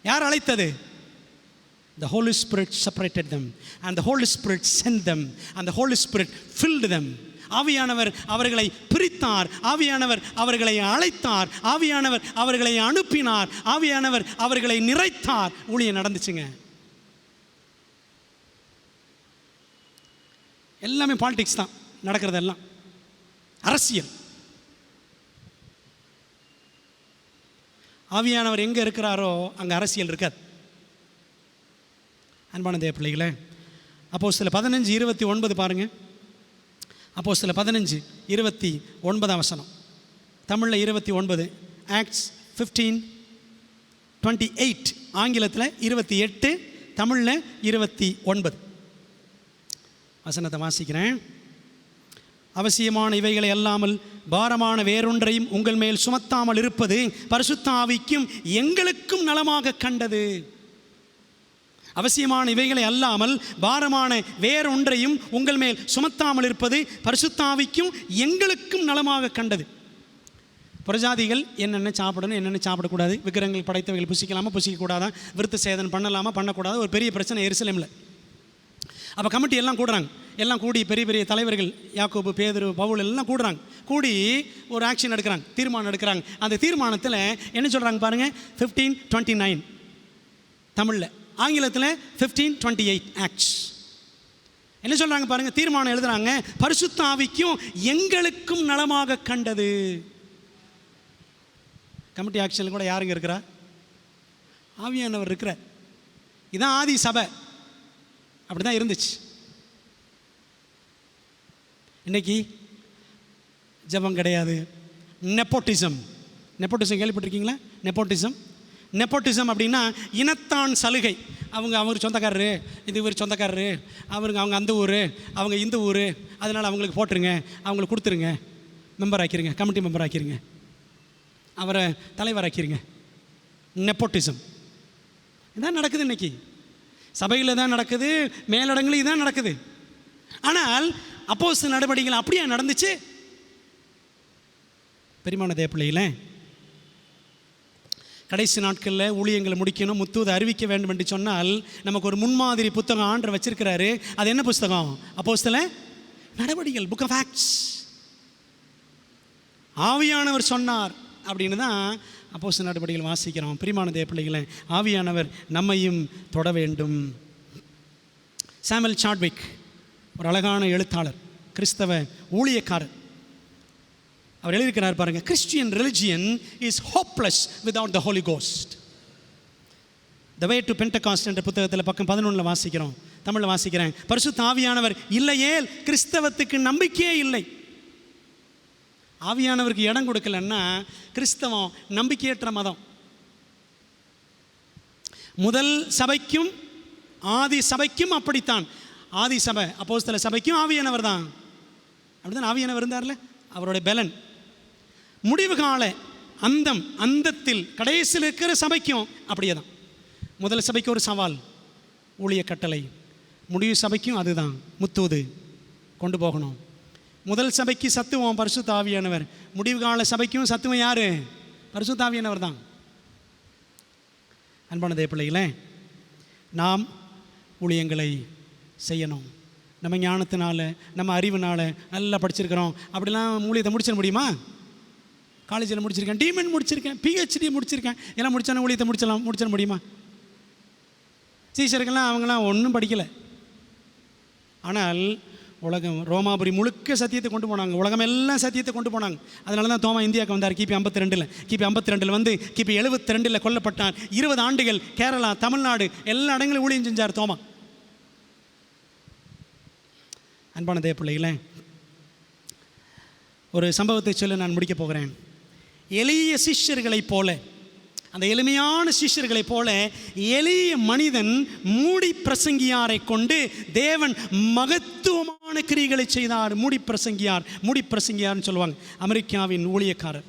யார் அழைத்தது? The Holy Spirit separated them and the Holy Spirit sent them and the Holy Spirit filled them. ஆவியானவர் அவர்களை பிரித்தார், ஆவியானவர் அவர்களை அழைத்தார், ஆவியானவர் அவர்களை அனுப்பினார், ஆவியானவர் அவர்களை நிறைத்தார். ஊழியம் நடந்துச்சுங்க. எல்லாமே பாலிடிக்ஸ் தான் நடக்கிறதெல்லாம், அரசியல். ஆவியானவர் எங்கே இருக்கிறாரோ அங்கே அரசியல் இருக்காது. அன்பான தேவ பிள்ளைகளே, அப்போஸ்தலர் 15:29 பாருங்கள். அப்போஸ்தலர் 15:29 வசனம், தமிழில் 29, ஆக்ட்ஸ் 15:28, ஆங்கிலத்தில் 28, தமிழில் 29 வசனத்தை வாசிக்கிறேன். அவசியமான இவைகளை அல்லாமல் பாரமான வேறொன்றையும் உங்கள் மேல் சுமத்தாமல் இருப்பது பரிசுத்த ஆவிக்கும் எங்களுக்கும் நலமாக கண்டது. அவசியமான இவைகளை அல்லாமல் பாரமான வேறொன்றையும் உங்கள் மேல் சுமத்தாமல் இருப்பது பரிசுத்த ஆவிக்கும் எங்களுக்கும் நலமாக கண்டது. புறஜாதிகள் என்னென்ன சாப்பிடணும், என்னென்ன சாப்பிடக்கூடாது, விக்கிரகங்கள் படைத்தவைகள் புசிக்கலாமா புசிக்கக்கூடாதா, விருத்த சேதனம் பண்ணலாமா பண்ணக்கூடாது, ஒரு பெரிய பிரச்சனை எருசலேமில். அப்போ கமிட்டி எல்லாம் கூடுறாங்க, எல்லாம் கூடி பெரிய பெரிய தலைவர்கள் யாக்கோபு, பேதுரு, பவுல் எல்லாம் கூடுறாங்க. கூடி ஒரு ஆக்ஷன் எடுக்கிறாங்க, தீர்மானம் எடுக்கிறாங்க. அந்த தீர்மானத்தில் என்ன சொல்கிறாங்க பாருங்கள், 1529 தமிழில், ஆங்கிலத்தில் 1528 ஆக்ட்ஸ். என்ன சொல்கிறாங்க பாருங்கள், தீர்மானம் எழுதுகிறாங்க, பரிசுத்த ஆவிக்கும் எங்களுக்கும் நலமாக கண்டது. கமிட்டி ஆக்ஷனில் கூட யாருங்க இருக்கிறா? ஆவியானவர் இருக்கிறார். இதான் ஆதி சபை, அப்படி தான் இருந்துச்சு. இன்னைக்கு ஜபம் கிடையாது. நெப்போட்டிசம் கேள்விப்பட்டிருக்கீங்களா? நெப்போட்டிசம் அப்படின்னா இனத்தான் சலுகை. அவர் சொந்தக்காரரு, இது இவர் சொந்தக்காரரு, அவங்க அந்த ஊர், அவங்க இந்த ஊர், அதனால் அவங்களுக்கு போட்டுருங்க, அவங்களுக்கு கொடுத்துருங்க, மெம்பர் ஆக்கிருங்க, கமிட்டி மெம்பர் ஆக்கிருங்க, அவரை தலைவர் ஆக்கிருங்க. நெப்போட்டிசம் இதான் நடக்குது இன்னைக்கு. சபையில் தான் நடக்குது, மேலிடங்களில் தான் நடக்குது. ஆனால் அப்போஸ்தலர் நடவடிக்கைகள் அப்படியே நடந்துச்சு. பெரியமான தேவப்பிள்ளைகளே, கடைசி நாட்களில் ஊழியங்களை முடிக்கணும், முத்துவதை அறிவிக்க வேண்டும் என்று சொன்னால் நமக்கு ஒரு முன்மாதிரி புத்தகம் ஆண்டவர் வச்சிருக்கிறாரு. அது என்ன புத்தகம்? அப்போஸ்தலர் நடவடிக்கைகள், புக் ஆஃப் ஆக்ட்ஸ். ஆவியானவர் சொன்னார் அப்படின்னு தான் அப்போஸ்தலர் நடவடிக்கைகள் வாசிக்கிறோம். பிரியமான தேவப்பிள்ளைகளே, ஆவியானவர் நம்மையும் தொட வேண்டும். சாமுவேல் சாட்விக் ஒரு அழகான எழுத்தாளர், கிறிஸ்தவ ஊழியக்காரர். அவர் எழுதியிருக்கிறார் பாருங்க, Christian religion is hopeless without the Holy Ghost. The way to Pentecost என்ற புத்தகத்தில் பக்கம் 11 வாசிக்கிறோம். தமிழில் வாசிக்கிறேன், பரிசுத்த ஆவியானவர் இல்லையேல் கிறிஸ்தவத்துக்கு நம்பிக்கையே இல்லை. ஆவியானவருக்கு இடம் கொடுக்கலன்னா கிறிஸ்தவம் நம்பிக்கையற்ற மதம். முதல் சபைக்கும் ஆதி சபைக்கும் அப்படித்தான். ஆதி சபை, அப்போஸ்தலர் சபைக்கும் ஆவியானவர் தான். அப்படிதான் ஆவியானவர் இருந்தார்ல, அவருடைய பலன். முடிவு கால அந்தத்தில் கடைசியில் இருக்கிற சபைக்கும் அப்படியே தான். முதல் சபைக்கு ஒரு சவால், ஊழிய கட்டளை. முடிவு சபைக்கும் அதுதான், முத்துவது கொண்டு போகணும். முதல் சபைக்கு சத்துவம் பரிசுத்த ஆவியானவர், முடிவு கால சபைக்கும் சத்துவம் யாரு? பரிசுத்த ஆவியானவர் தான். அன்பான தேவப்பிள்ளைகளே, நாம் ஊழியங்களை செய்யணும். நம்ம ஞானத்தினால, நம்ம அறிவுனால நல்லா படிச்சிருக்கிறோம், அப்படிலாம் ஊழியத்தை முடிச்சிட முடியுமா? காலேஜில் முடிச்சிருக்கேன், டிமென் முடிச்சிருக்கேன், பிஹெச்டி முடிச்சிருக்கேன், எல்லாம் முடிச்சான ஊழியத்தை முடிச்சிட முடியுமா? சீஷர்கள்லாம் அவங்களாம் ஒன்றும் படிக்கலை. ஆனால் உலகம், ரோமாபுரி முழுக்க சத்தியத்தை கொண்டு போனாங்க, உலகம் எல்லாம் சத்தியத்தை கொண்டு போனாங்க. அதனால தான் தோமா இந்தியாவுக்கு வந்தார் கிபி 52 வந்து கிபி 72 கொல்லப்பட்டார். 20 ஆண்டுகள் கேரளா, தமிழ்நாடு எல்லா இடங்களும் ஊழியம் செஞ்சார் தோமா. அன்பான தேவப்பிள்ளைகளே, ஒரு சம்பவத்தை சொல்ல நான் முடிக்க போகிறேன். எளிய சிஷ்யர்களைப் போல, அந்த எளிமையான சிஷ்யர்களைப் போல எளிய மனிதன் மூடி பிரசங்கியாரை கொண்டு தேவன் மகத்துவமான கிரியைகளை செய்தார். மூடி பிரசங்கியார்னு சொல்லுவாங்க. அமெரிக்காவின் ஊழியக்காரர்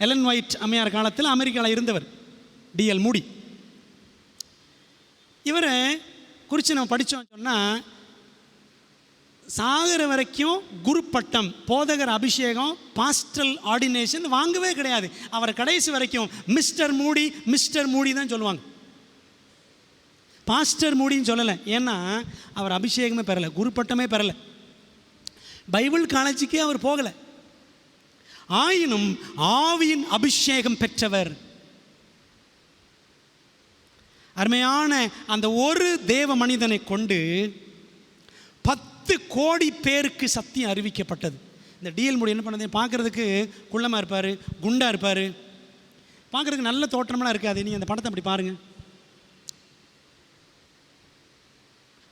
எலன் ஒயிட் அம்மையார் காலத்தில் அமெரிக்காவில் இருந்தவர் டிஎல் மூடி. இவரை குறித்து நம்ம படித்தோம் சொன்னால், சாகர வரைக்கும் குரு பட்டம், போதகர் அபிஷேகம், பாஸ்டல் ஆர்டினேஷன் வாங்கவே கிடையாது. அவரை கடைசி வரைக்கும் மிஸ்டர் மூடி தான் சொல்லுவாங்க. பாஸ்டர் மூடின்னு சொல்லலை, ஏன்னா அவர் அபிஷேகமே பெறலை, குரு பட்டமே பெறலை, பைபிள் காலேஜுக்கே அவர் போகலை. ஆயினும் ஆவியின் அபிஷேகம் பெற்றவர். அருமையான அந்த ஒரு தேவ மனிதனை கொண்டு 10 கோடி பேருக்கு சத்தியம் அறிவிக்கப்பட்டது. இந்த டிஎல் மூடி என்ன பண்ணது, பார்க்குறதுக்கு குள்ளமாக இருப்பார், குண்டாக இருப்பார், பார்க்குறதுக்கு நல்ல தோற்றமெல்லாம் இருக்காது. நீங்கள் அந்த படத்தை அப்படி பாருங்கள்,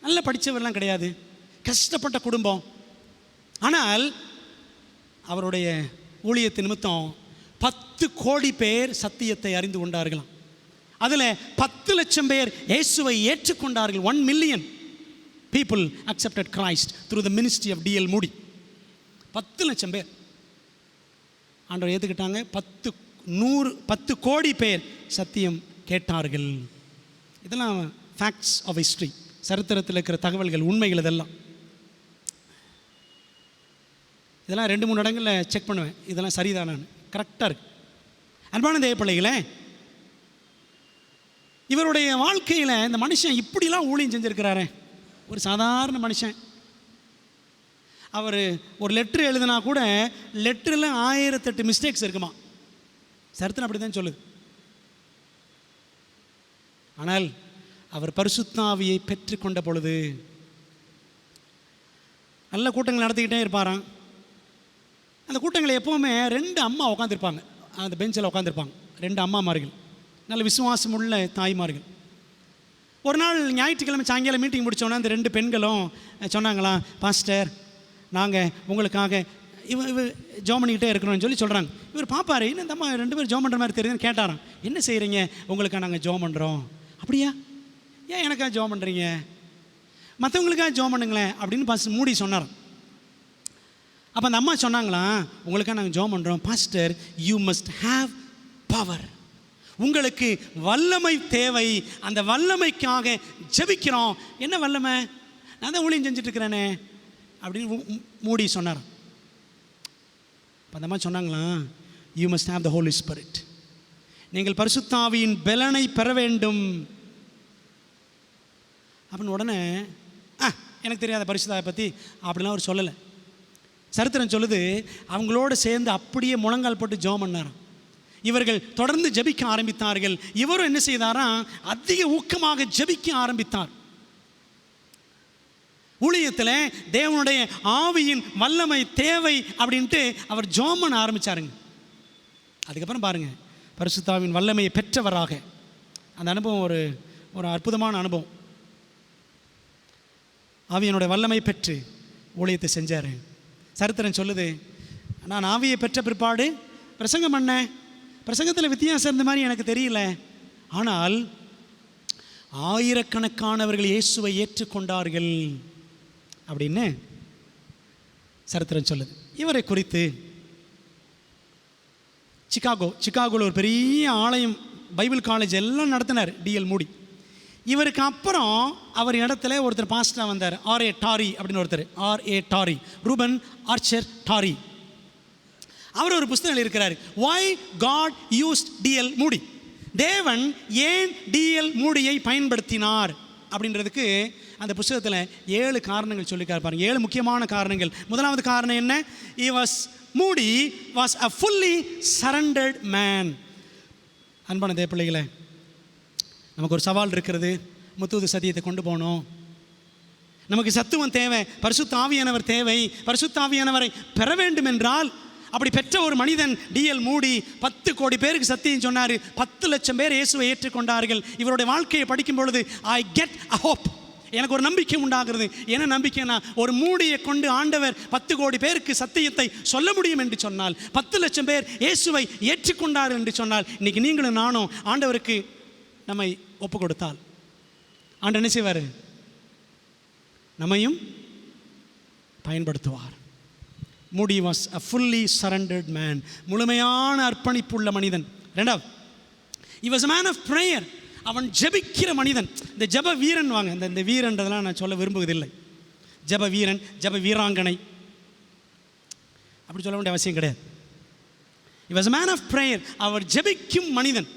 நல்ல படித்தவரெல்லாம் கிடையாது, கஷ்டப்பட்ட குடும்பம். ஆனால் அவருடைய ஊழியத்தின் நிமித்தம் 10 கோடி பேர் சத்தியத்தை அறிந்து கொண்டார்களாம். அதில் 10 லட்சம் பேர் இயேசுவை ஏற்றுக்கொண்டார்கள். 1 million people accepted Christ through the ministry of D.L. Moody. 10 லட்சம் பேர் ஆண்டவர் ஏற்றுக்கிட்டாங்க. 10 கோடி பேர் சத்தியம் கேட்டார்கள். இதெல்லாம் ஃபேக்ட்ஸ் ஆஃப் ஹிஸ்ட்ரி, சரித்திரத்தில் இருக்கிற தகவல்கள், உண்மைகள். இதெல்லாம் 2-3 இடங்களில் செக் பண்ணுவேன், இதெல்லாம் சரிதானான்னு. கரெக்டாக இருக்கு. அன்பான தேவப்பிள்ளைகளே, இவருடைய வாழ்க்கையில் இந்த மனுஷன் இப்படிலாம் ஊழியம் செஞ்சுருக்கிறாரே, ஒரு சாதாரண மனுஷன். அவர் ஒரு லெட்ரு எழுதினா கூட லெட்டரில் 1008 மிஸ்டேக்ஸ் இருக்குமா. சரித்திரம் அப்படி தான் சொல்லுது. ஆனால் அவர் பரிசுத்த ஆவியை பெற்றுக்கொண்ட பொழுது நல்ல கூட்டங்கள் நடத்திக்கிட்டே இருப்பாராம். அந்த கூட்டங்களை எப்போவுமே 2 அம்மா உட்காந்துருப்பாங்க, அந்த பெஞ்சில் உட்காந்துருப்பாங்க. 2 அம்மாமார்கள், நல்ல விசுவாசம் உள்ள தாய்மார்கள். ஒரு நாள் ஞாயிற்றுக்கிழமை சாயங்காலம் மீட்டிங் முடித்தோன்னா அந்த 2 பெண்களும் சொன்னாங்களாம், பாஸ்டர் நாங்கள் உங்களுக்காக இவ ஜோம் பண்ணிக்கிட்டே இருக்கணும்னு சொல்கிறாங்க. இவர் பார்ப்பாரு, இன்னும் இந்த அம்மா 2 பேரும் ஜோம் பண்ணுற மாதிரி தெரியுதுன்னு கேட்டாராம். என்ன செய்கிறீங்க? உங்களுக்காக நாங்கள் ஜோம் பண்ணுறோம். அப்படியா? ஏன் எனக்காக ஜோம் பண்ணுறீங்க? மற்றவங்களுக்காக ஜோம் பண்ணுங்களேன் அப்படின்னு பாஸ்டர் மூடி சொன்னாராம். அப்போ அந்த அம்மா சொன்னாங்களாம், உங்களுக்காக நாங்கள் ஜோம் பண்ணுறோம் pastor, you must have power. உங்களுக்கு வல்லமை தேவை, அந்த வல்லமைக்காக ஜெபிக்கிறோம். என்ன வல்லமை? நான் தான் ஊழியம் செஞ்சுட்ருக்கிறேனே அப்படின்னு மூடி சொன்னார். அப்போ அந்த மாதிரி சொன்னாங்களாம், you must have the Holy Spirit. நீங்கள் பரிசுத்த ஆவியின் பலனை பெற வேண்டும் அப்படின்னு. உடனே எனக்கு தெரியாத பரிசுத்தாவை பற்றி அப்படிலாம் அவர் சொல்லலை. சரித்திரம் சொல்லுது, அவங்களோட சேர்ந்து அப்படியே முழங்கால் போட்டு ஜெபம் பண்ணாராம். இவர்கள் தொடர்ந்து ஜெபிக்க ஆரம்பித்தார்கள். இவரும் என்ன செய்தாராம், அதிக ஊக்கமாக ஜெபிக்க ஆரம்பித்தார். ஊழியத்தில் தேவனுடைய ஆவியின் வல்லமை தேவை அப்படின்ட்டு அவர் ஜெபம் பண்ண ஆரம்பித்தாருங்க. அதுக்கப்புறம் பாருங்கள், பரிசுத்த ஆவியின் வல்லமையை பெற்றவராக அந்த அனுபவம் ஒரு அற்புதமான அனுபவம். ஆவியனுடைய வல்லமை பெற்று ஊழியத்தை செஞ்சார். சரித்திரம் சொல்லுது, நான் ஆவியை பெற்ற பிற்பாடு பிரசங்கம் பண்ணேன். பிரசங்கத்தில் வித்தியாசம் இருந்த மாதிரி எனக்கு தெரியல. ஆனால் ஆயிரக்கணக்கானவர்கள் இயேசுவை ஏற்றுக்கொண்டார்கள் அப்படின்னு சரித்திரம் சொல்லுது. இவரை குறித்து சிகாகோவில் ஒரு பெரிய ஆலயம், பைபிள் காலேஜ் எல்லாம் நடத்தினார் டிஎல் மூடி. இவருக்கு அப்புறம் அவர் இடத்துல ஒருத்தர் பாஸ்டராக வந்தார், ஆர்ஏ டாரி அப்படின்னு ஒருத்தர். R A Torrey, Reuben Archer Torrey. அவர் ஒரு புத்தகம் எழுதியிருக்கிறார், Why God Used D.L. Moody. தேவன் ஏன் டிஎல் மூடியை பயன்படுத்தினார் அப்படின்றதுக்கு அந்த புத்தகத்தில் 7 காரணங்கள் சொல்லியிருக்கார் பாருங்க. 7 முக்கியமான காரணங்கள். முதலாவது காரணம் என்ன? Moody was a fully surrendered man. அன்பான தேவ பிள்ளைகளே, நமக்கு ஒரு சவால் இருக்கிறது. முத்துவது சத்தியத்தை கொண்டு போகணும். நமக்கு சத்துவம் தேவை, பரிசுத்த ஆவியானவர் தேவை. பரிசுத்த ஆவியானவரை பெற வேண்டும் என்றால், அப்படி பெற்ற ஒரு மனிதன் டிஎல் மூடி 10 கோடி பேருக்கு சத்தியம் சொன்னார். 10 லட்சம் பேர் இயேசுவை ஏற்றுக்கொண்டார்கள். இவருடைய வாழ்க்கையை படிக்கும் பொழுது ஐ கெட் அ ஹோப், எனக்கு ஒரு நம்பிக்கை உண்டாகிறது. என்ன நம்பிக்கைனா, ஒரு மூடியை கொண்டு ஆண்டவர் 10 கோடி பேருக்கு சத்தியத்தை சொல்ல முடியும் என்று சொன்னால், 10 லட்சம் பேர் இயேசுவை ஏற்றுக்கொண்டார்கள் என்று சொன்னால், இன்றைக்கி நீங்களும் நானும் ஆண்டவருக்கு நம்மை ஒப்பு கொடுத்தால் ஆண்டவர் என்ன செய்வார்? நம்மையும் பயன்படுத்துவார். மூடி was a fully surrendered man, முழுமையான அர்ப்பணிப்புள்ள மனிதன். ரெண்டாவது, he was a man of prayer. அவன் ஜெபிக்கிற மனிதன். இந்த ஜெப வீரன் வாங்க, இந்த வீரன்றதெல்லாம் நான் சொல்ல விரும்புவதில்லை. ஜெப வீரன், ஜெப வீராங்கனை அப்படி சொல்ல வேண்டிய அவசியம் கிடையாது. he was a man of prayer. அவர் ஜெபிக்கும் மனிதன்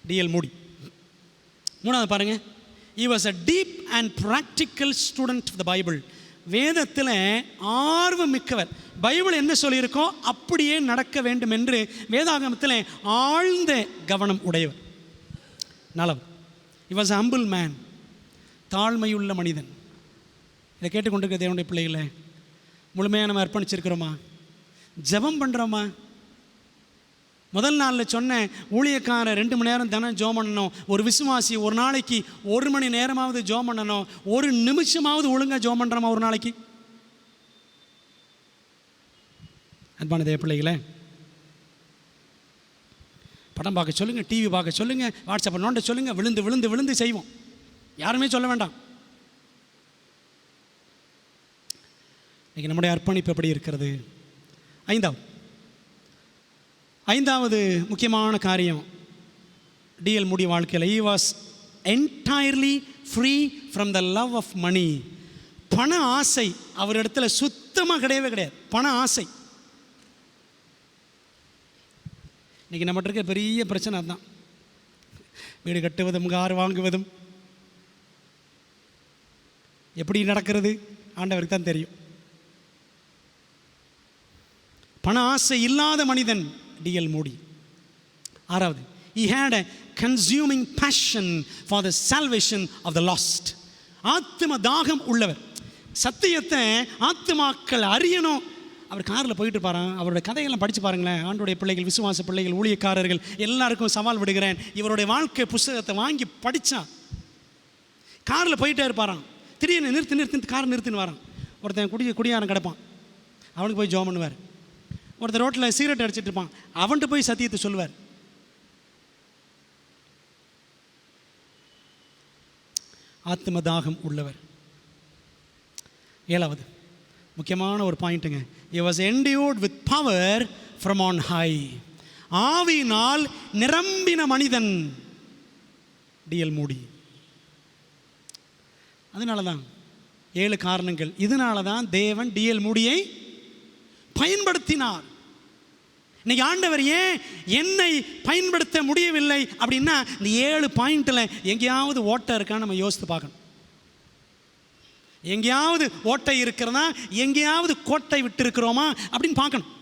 டிஎல் மூடி. மூணாவது பாருங்க, he was a deep and practical student of the Bible. வேதத்தில் ஆர்வம் மிக்கவர். பைபிள் என்ன சொல்லியிருக்கோ அப்படியே நடக்க வேண்டும் என்று வேதாகமத்தில் ஆழ்ந்த கவனம் உடையவர். நலம், he was a humble man. தாழ்மையுள்ள மனிதன். இதை கேட்டுக்கொண்டிருக்கிற தேவனுடைய பிள்ளைகளை, முழுமையாக நம்ம அர்ப்பணிச்சிருக்கிறோமா? ஜெபம் பண்ணுறோமா? முதல் நாளில் சொன்ன ஊழியக்காரர் 2 மணி நேரம் தினம் ஜெபம் பண்ணணும். ஒரு விசுவாசி ஒரு நாளைக்கு 1 மணி நேரமாவது ஜெபம் பண்ணணும். 1 நிமிஷமாவது ஒழுங்காக ஜெபம் பண்ணுறோமா ஒரு நாளைக்கு? அன்பான தேவ பிள்ளைகளே, படம் பார்க்க சொல்லுங்கள், டிவி பார்க்க சொல்லுங்கள், வாட்ஸ்அப்பை நோண்ட சொல்லுங்கள், விழுந்து விழுந்து விழுந்து செய்வோம். யாருமே சொல்ல வேண்டாம். இன்றைக்கி நம்முடைய அர்ப்பணிப்பு எப்படி இருக்கிறது? ஐந்தாவது முக்கியமான காரியம் டிஎல் மூடி வாழ்க்கையில், he was entirely free from the love of money. பண ஆசை அவர் இடத்துல சுத்தமாக கிடையவே கிடையாது. பண ஆசை இன்றைக்கி நம்மகிட்ட இருக்க பெரிய பிரச்சனை அதுதான். வீடு கட்டுவதும், கார் வாங்குவதும், எப்படி நடக்கிறது ஆண்டவருக்கு தான் தெரியும். பண ஆசை இல்லாத மனிதன் டிஎல் மூடி. ஆறாவது, he had a consuming passion for the salvation of the lost. ஆத்தும தாகம் உள்ளவர், சத்தியத்தை ஆத்துமாக்கள் அறியணும். அவர் காரில் போயிட்டு பாருங்க, அவருடைய கதையெல்லாம் படித்து பாருங்களேன். ஆண்டோடைய பிள்ளைகள், விசுவாச பிள்ளைகள், ஊழியக்காரர்கள் எல்லாருக்கும் சவால் விடுகிறேன். இவருடைய வாழ்க்கை புஸ்தகத்தை வாங்கி படித்தா காரில் போயிட்டே இருப்பாரான். திடீர்னு நிறுத்து கார் நிறுத்தின்னு வரான். ஒருத்தன் குடியாரன் கிடப்பான், அவனுக்கு போய் ஜோம் பண்ணுவார். ஒருத்தர் ரோட்டில் சிகரெட் அடிச்சிட்டு இருப்பான், அவன்கிட்ட போய் சத்தியத்தை சொல்லுவார். ஆத்ம தாகம் உள்ளவர். ஏழாவது முக்கியமான ஒரு பாயிண்ட்டுங்க, he was endued with power from on high. ஆவியினால் நிரம்பின மனிதன் டிஎல் மூடி. அதனால தான் 7 காரணங்கள். இதனால தான் தேவன் டிஎல் மூடியை பயன்படுத்தினார். இன்னைக்கு ஆண்டவர் ஏன் என்னை பயன்படுத்த முடியவில்லை அப்படின்னா, இந்த 7 பாயிண்டில் எங்கேயாவது ஓட்டை இருக்கான்னு நம்ம யோசித்து பார்க்கணும். எங்கேயாவது ஓட்டை இருக்கிறதா, எங்கேயாவது கோட்டை விட்டு இருக்கிறோமா அப்படின்னு பார்க்கணும்.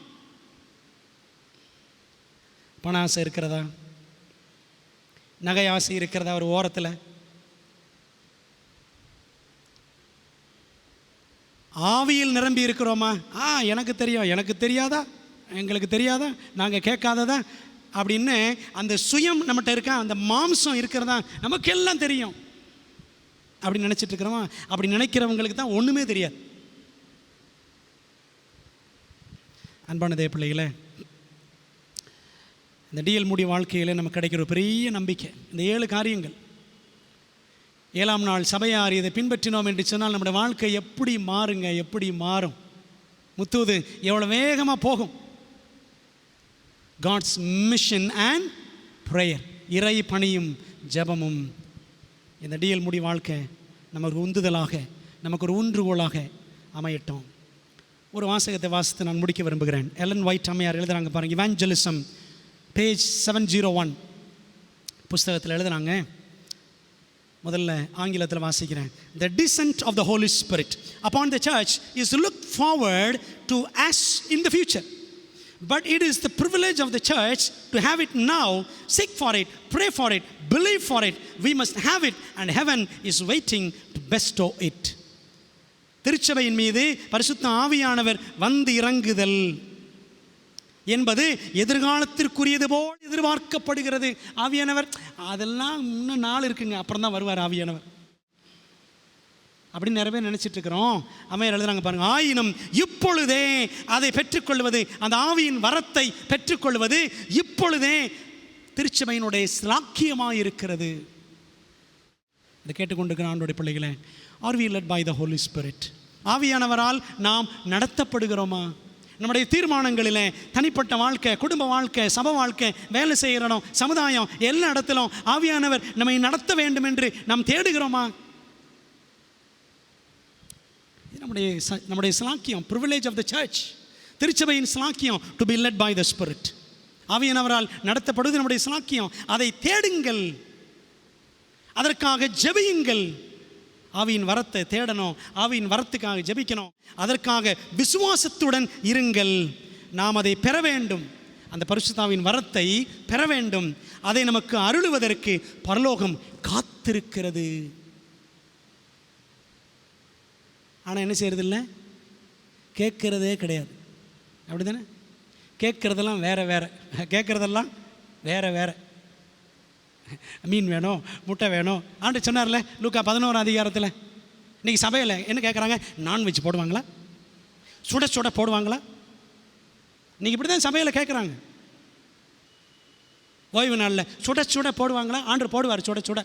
பண ஆசை இருக்கிறதா, நகை ஆசை இருக்கிறதா ஒரு ஓரத்தில், ஆவியில் நிரம்பி இருக்கிறோமா, எனக்கு தெரியும், எனக்கு தெரியாதா, எங்களுக்கு தெரியாதா, நாங்கள் கேட்காததா அப்படின்னு அந்த சுயம் நம்மகிட்ட இருக்கா, அந்த மாம்சம் இருக்கிறதா, நமக்கு எல்லாம் தெரியும் அப்படின்னு நினச்சிட்டு இருக்கிறோமா. அப்படி நினைக்கிறவங்களுக்கு தான் ஒன்றுமே தெரியாது. அன்பான தேவ பிள்ளைகளே, இந்த டிஎல் மூடி வாழ்க்கையில் நமக்கு கிடைக்கிற ஒரு பெரிய நம்பிக்கை இந்த 7 காரியங்கள். 7ஆம் நாள் சபையார் இதை பின்பற்றினோம் என்று சொன்னால் நம்முடைய வாழ்க்கை எப்படி மாறுங்க, எப்படி மாறும். முத்துவது எவ்வளோ வேகமாக போகும். காட்ஸ் மிஷன் அண்ட் ப்ரேயர், இறை பணியும் ஜெபமும். இந்த டிஎல் மூடி வாழ்க்கை நமக்கு உந்துதலாக, நமக்கு ஒரு ஊன்றுகோலாக அமையட்டும். ஒரு வாசகத்தை வாசித்து நான் முடிக்க விரும்புகிறேன். எலன் ஒயிட் அம்மையார் எழுதுகிறாங்க பாருங்கள், இவாஞ்சலிசம் பேஜ் 701 புஸ்தகத்தில் எழுதுகிறாங்க. முதல்ல ஆங்கிலத்தில் வாசிக்கிறேன். The descent of the Holy Spirit upon the church is looked forward to as in the future. But it is the privilege of the church to have it now, seek for it, pray for it, believe for it. We must have it and heaven is waiting to bestow it. திருச்சபையின் மீது பரிசுத்த ஆவியானவர் வந்து இறங்குதல் என்பது எதிர்காலத்திற்குரியது போல் எதிர்பார்க்கப்படுகிறது. ஆவியானவர் அதெல்லாம் இன்னும் நாள் இருக்குங்க, அப்புறம் தான் வருவார் ஆவியானவர் அப்படின்னு நிறைய பேர் நினச்சிட்டு இருக்கிறோம். அம்மையார் எழுதுறாங்க பாருங்க, ஆயினும் இப்பொழுதே அதை பெற்றுக்கொள்வது, அந்த ஆவியின் வரத்தை பெற்றுக்கொள்வது இப்பொழுதே திருச்சபையினுடைய ஸ்லாக்கியமாக இருக்கிறது. இதை கேட்டுக்கொண்டிருக்கிற ஆண்டோடைய பிள்ளைகளே, are we led by the Holy Spirit? ஆவியானவரால் நாம் நடத்தப்படுகிறோமா? நம்முடைய தீர்மானங்களில் தனிப்பட்ட வாழ்க்கை, குடும்ப வாழ்க்கை, சபை வாழ்க்கை, வேலை செய்கிற இடம், சமுதாயம், எல்லா இடத்திலும் ஆவியானவர் நம்மை நடத்த வேண்டும் என்று நாம் தேடுகிறோமா? நம்முடைய ஸ்லாக்கியம், ப்ரிவிலேஜ் ஆஃப் த சர்ச், திருச்சபையின் ஸ்லாக்கியம், to be led by the spirit. ஆவியானவரால் நடத்தப்படுவது நம்முடைய ஸ்லாக்கியம். அதை தேடுங்கள், அதற்காக ஜெபியுங்கள். ஆவியின் வரத்தை தேடணும், ஆவியின் வரத்துக்காக ஜெபிக்கணும், அதற்காக விசுவாசத்துடன் இருங்கள். நாம் அதை பெற வேண்டும், அந்த பரிசுத்தாவின் வரத்தை பெற வேண்டும். அதை நமக்கு அருளுவதற்கு பரலோகம் காத்திருக்கிறது. ஆனால் என்ன செய்யறதில்லை, கேட்கறதே கிடையாது. அப்படி தானே? கேட்குறதெல்லாம் வேறு வேறு, கேட்குறதெல்லாம் வேறு வேறு. மீன் வேணும், முட்டை வேணும். ஆண்டு சொன்னார்ல லூக்கா 11 அதிகாரத்தில். இன்றைக்கி சபையில் என்ன கேட்குறாங்க? நான்வெஜ் போடுவாங்களா, சுட சுட போடுவாங்களா? இன்றைக்கி இப்படி தான் சபையில் கேட்குறாங்க. ஓய்வு நாளில் சுட சுட போடுவாங்களா? ஆண்டு போடுவார் சுட சுட.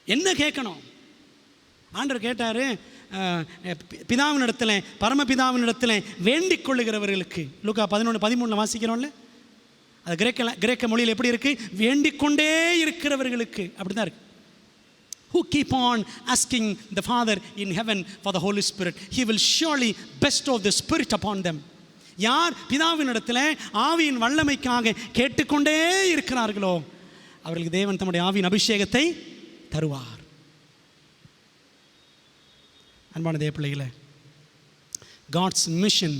என்ன கேட்கணும்? ஆண்டவர் கேட்டார், பிதாவினிடத்தில், பரமபிதாவினிடத்தில் வேண்டிக் கொள்ளுகிறவர்களுக்கு. லூக்கா 11:13 வாசிக்கிறோம்ல, அது கிரேக்க மொழியில் எப்படி இருக்குது? வேண்டிக் கொண்டே இருக்கிறவர்களுக்கு. அப்படி தான் இருக்குது. Who keep on asking the Father in heaven for the Holy Spirit, He will surely bestow the Spirit upon them. யார் பிதாவினிடத்தில் ஆவியின் வல்லமைக்காக கேட்டுக்கொண்டே இருக்கிறார்களோ அவர்களுக்கு தேவன் தம்முடைய ஆவியின் அபிஷேகத்தை தருவார். அன்பான தேவ பிள்ளைகளே, காட்ஸ் மிஷன்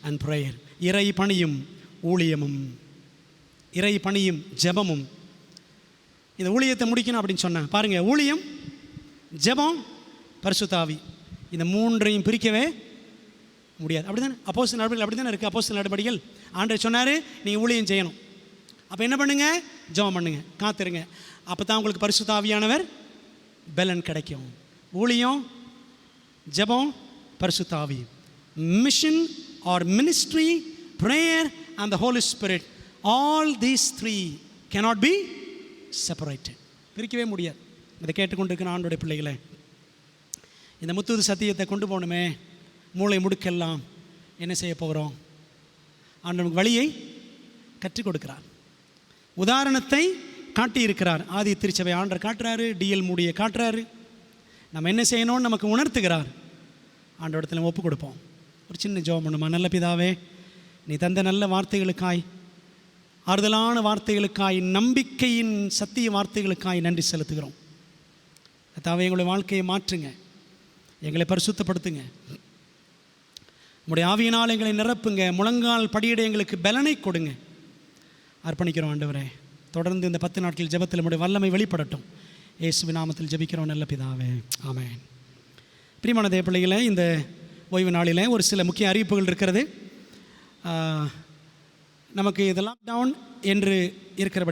அண்ட் ப்ரேயர், இறை பணியும் ஊழியமும், இறை பணியும் ஜெபமும். இந்த ஊழியத்தை முடிக்கணும் அப்படின்னு சொன்னேன் பாருங்கள், ஊழியம், ஜெபம், பரிசுத்த ஆவி, இந்த மூன்றையும் பிரிக்கவே முடியாது. அப்படி தானே அப்போஸ்தலர் நடவடிக்கைகள் அப்படி தானே இருக்குது. அப்போஸ்தலர் நடவடிக்கைகள் ஆண்டவர் சொன்னார், நீங்கள் ஊழியம் செய்யணும். அப்போ என்ன பண்ணுங்கள்? ஜெபம் பண்ணுங்கள், காத்துருங்க. அப்போ தான் உங்களுக்கு பரிசுத்த ஆவியானவர் பலன் கிடைக்கும். ஊழியம், ஜெபம், பரிசுத்த ஆவி. Mission or ministry, prayer and the Holy Spirit, all these three cannot be separated. பிரிக்கவே முடியாது. இதை கேட்டுக்கொண்டிருக்கிற ஆண்டோடைய பிள்ளைகளை, இந்த முத்துது சத்தியத்தை கொண்டு போகணுமே, மூளை முடுக்கெல்லாம் என்ன செய்ய போகிறோம்? ஆண்டவனுக்கு வழியை கற்றுக் கொடுக்கிறார், உதாரணத்தை காட்டியிருக்கிறார். ஆதி திருச்சபை ஆண்டர் காட்டுறாரு, டிஎல் மூடியை காட்டுறாரு. நம்ம என்ன செய்யணும்னு நமக்கு உணர்த்துகிறார். ஆண்டவரத்தில் ஒப்பு கொடுப்போம். ஒரு சின்ன ஜெபம் பண்ணுமா. நல்ல பிதாவே, நீ தந்த நல்ல வார்த்தைகளுக்காய், ஆறுதலான வார்த்தைகளுக்காய், நம்பிக்கையின் சத்திய வார்த்தைகளுக்காய் நன்றி செலுத்துகிறோம். கர்த்தாவே, எங்களுடைய வாழ்க்கையை மாற்றுங்க, எங்களை பரிசுத்தப்படுத்துங்க, உங்களுடைய ஆவியினால் எங்களை நிரப்புங்க, முழங்கால் படியிட எங்களுக்கு பலனை கொடுங்க. அர்ப்பணிக்கிறோம் ஆண்டவரே. தொடர்ந்து இந்த 10 நாட்கள் ஜெபத்தில் நம்முடைய வல்லமை வெளிப்படட்டும். இயேசுவின் நாமத்தில் ஜெபிக்கிறோம் நல்ல பிதாவே, ஆமென். பிரியமான தேவ பிள்ளைகளே, இந்த ஓய்வு நாளில் ஒரு சில முக்கிய அறிவிப்புகள் இருக்கிறது. நமக்கு இது லாக்டவுன் என்று இருக்கிறபடி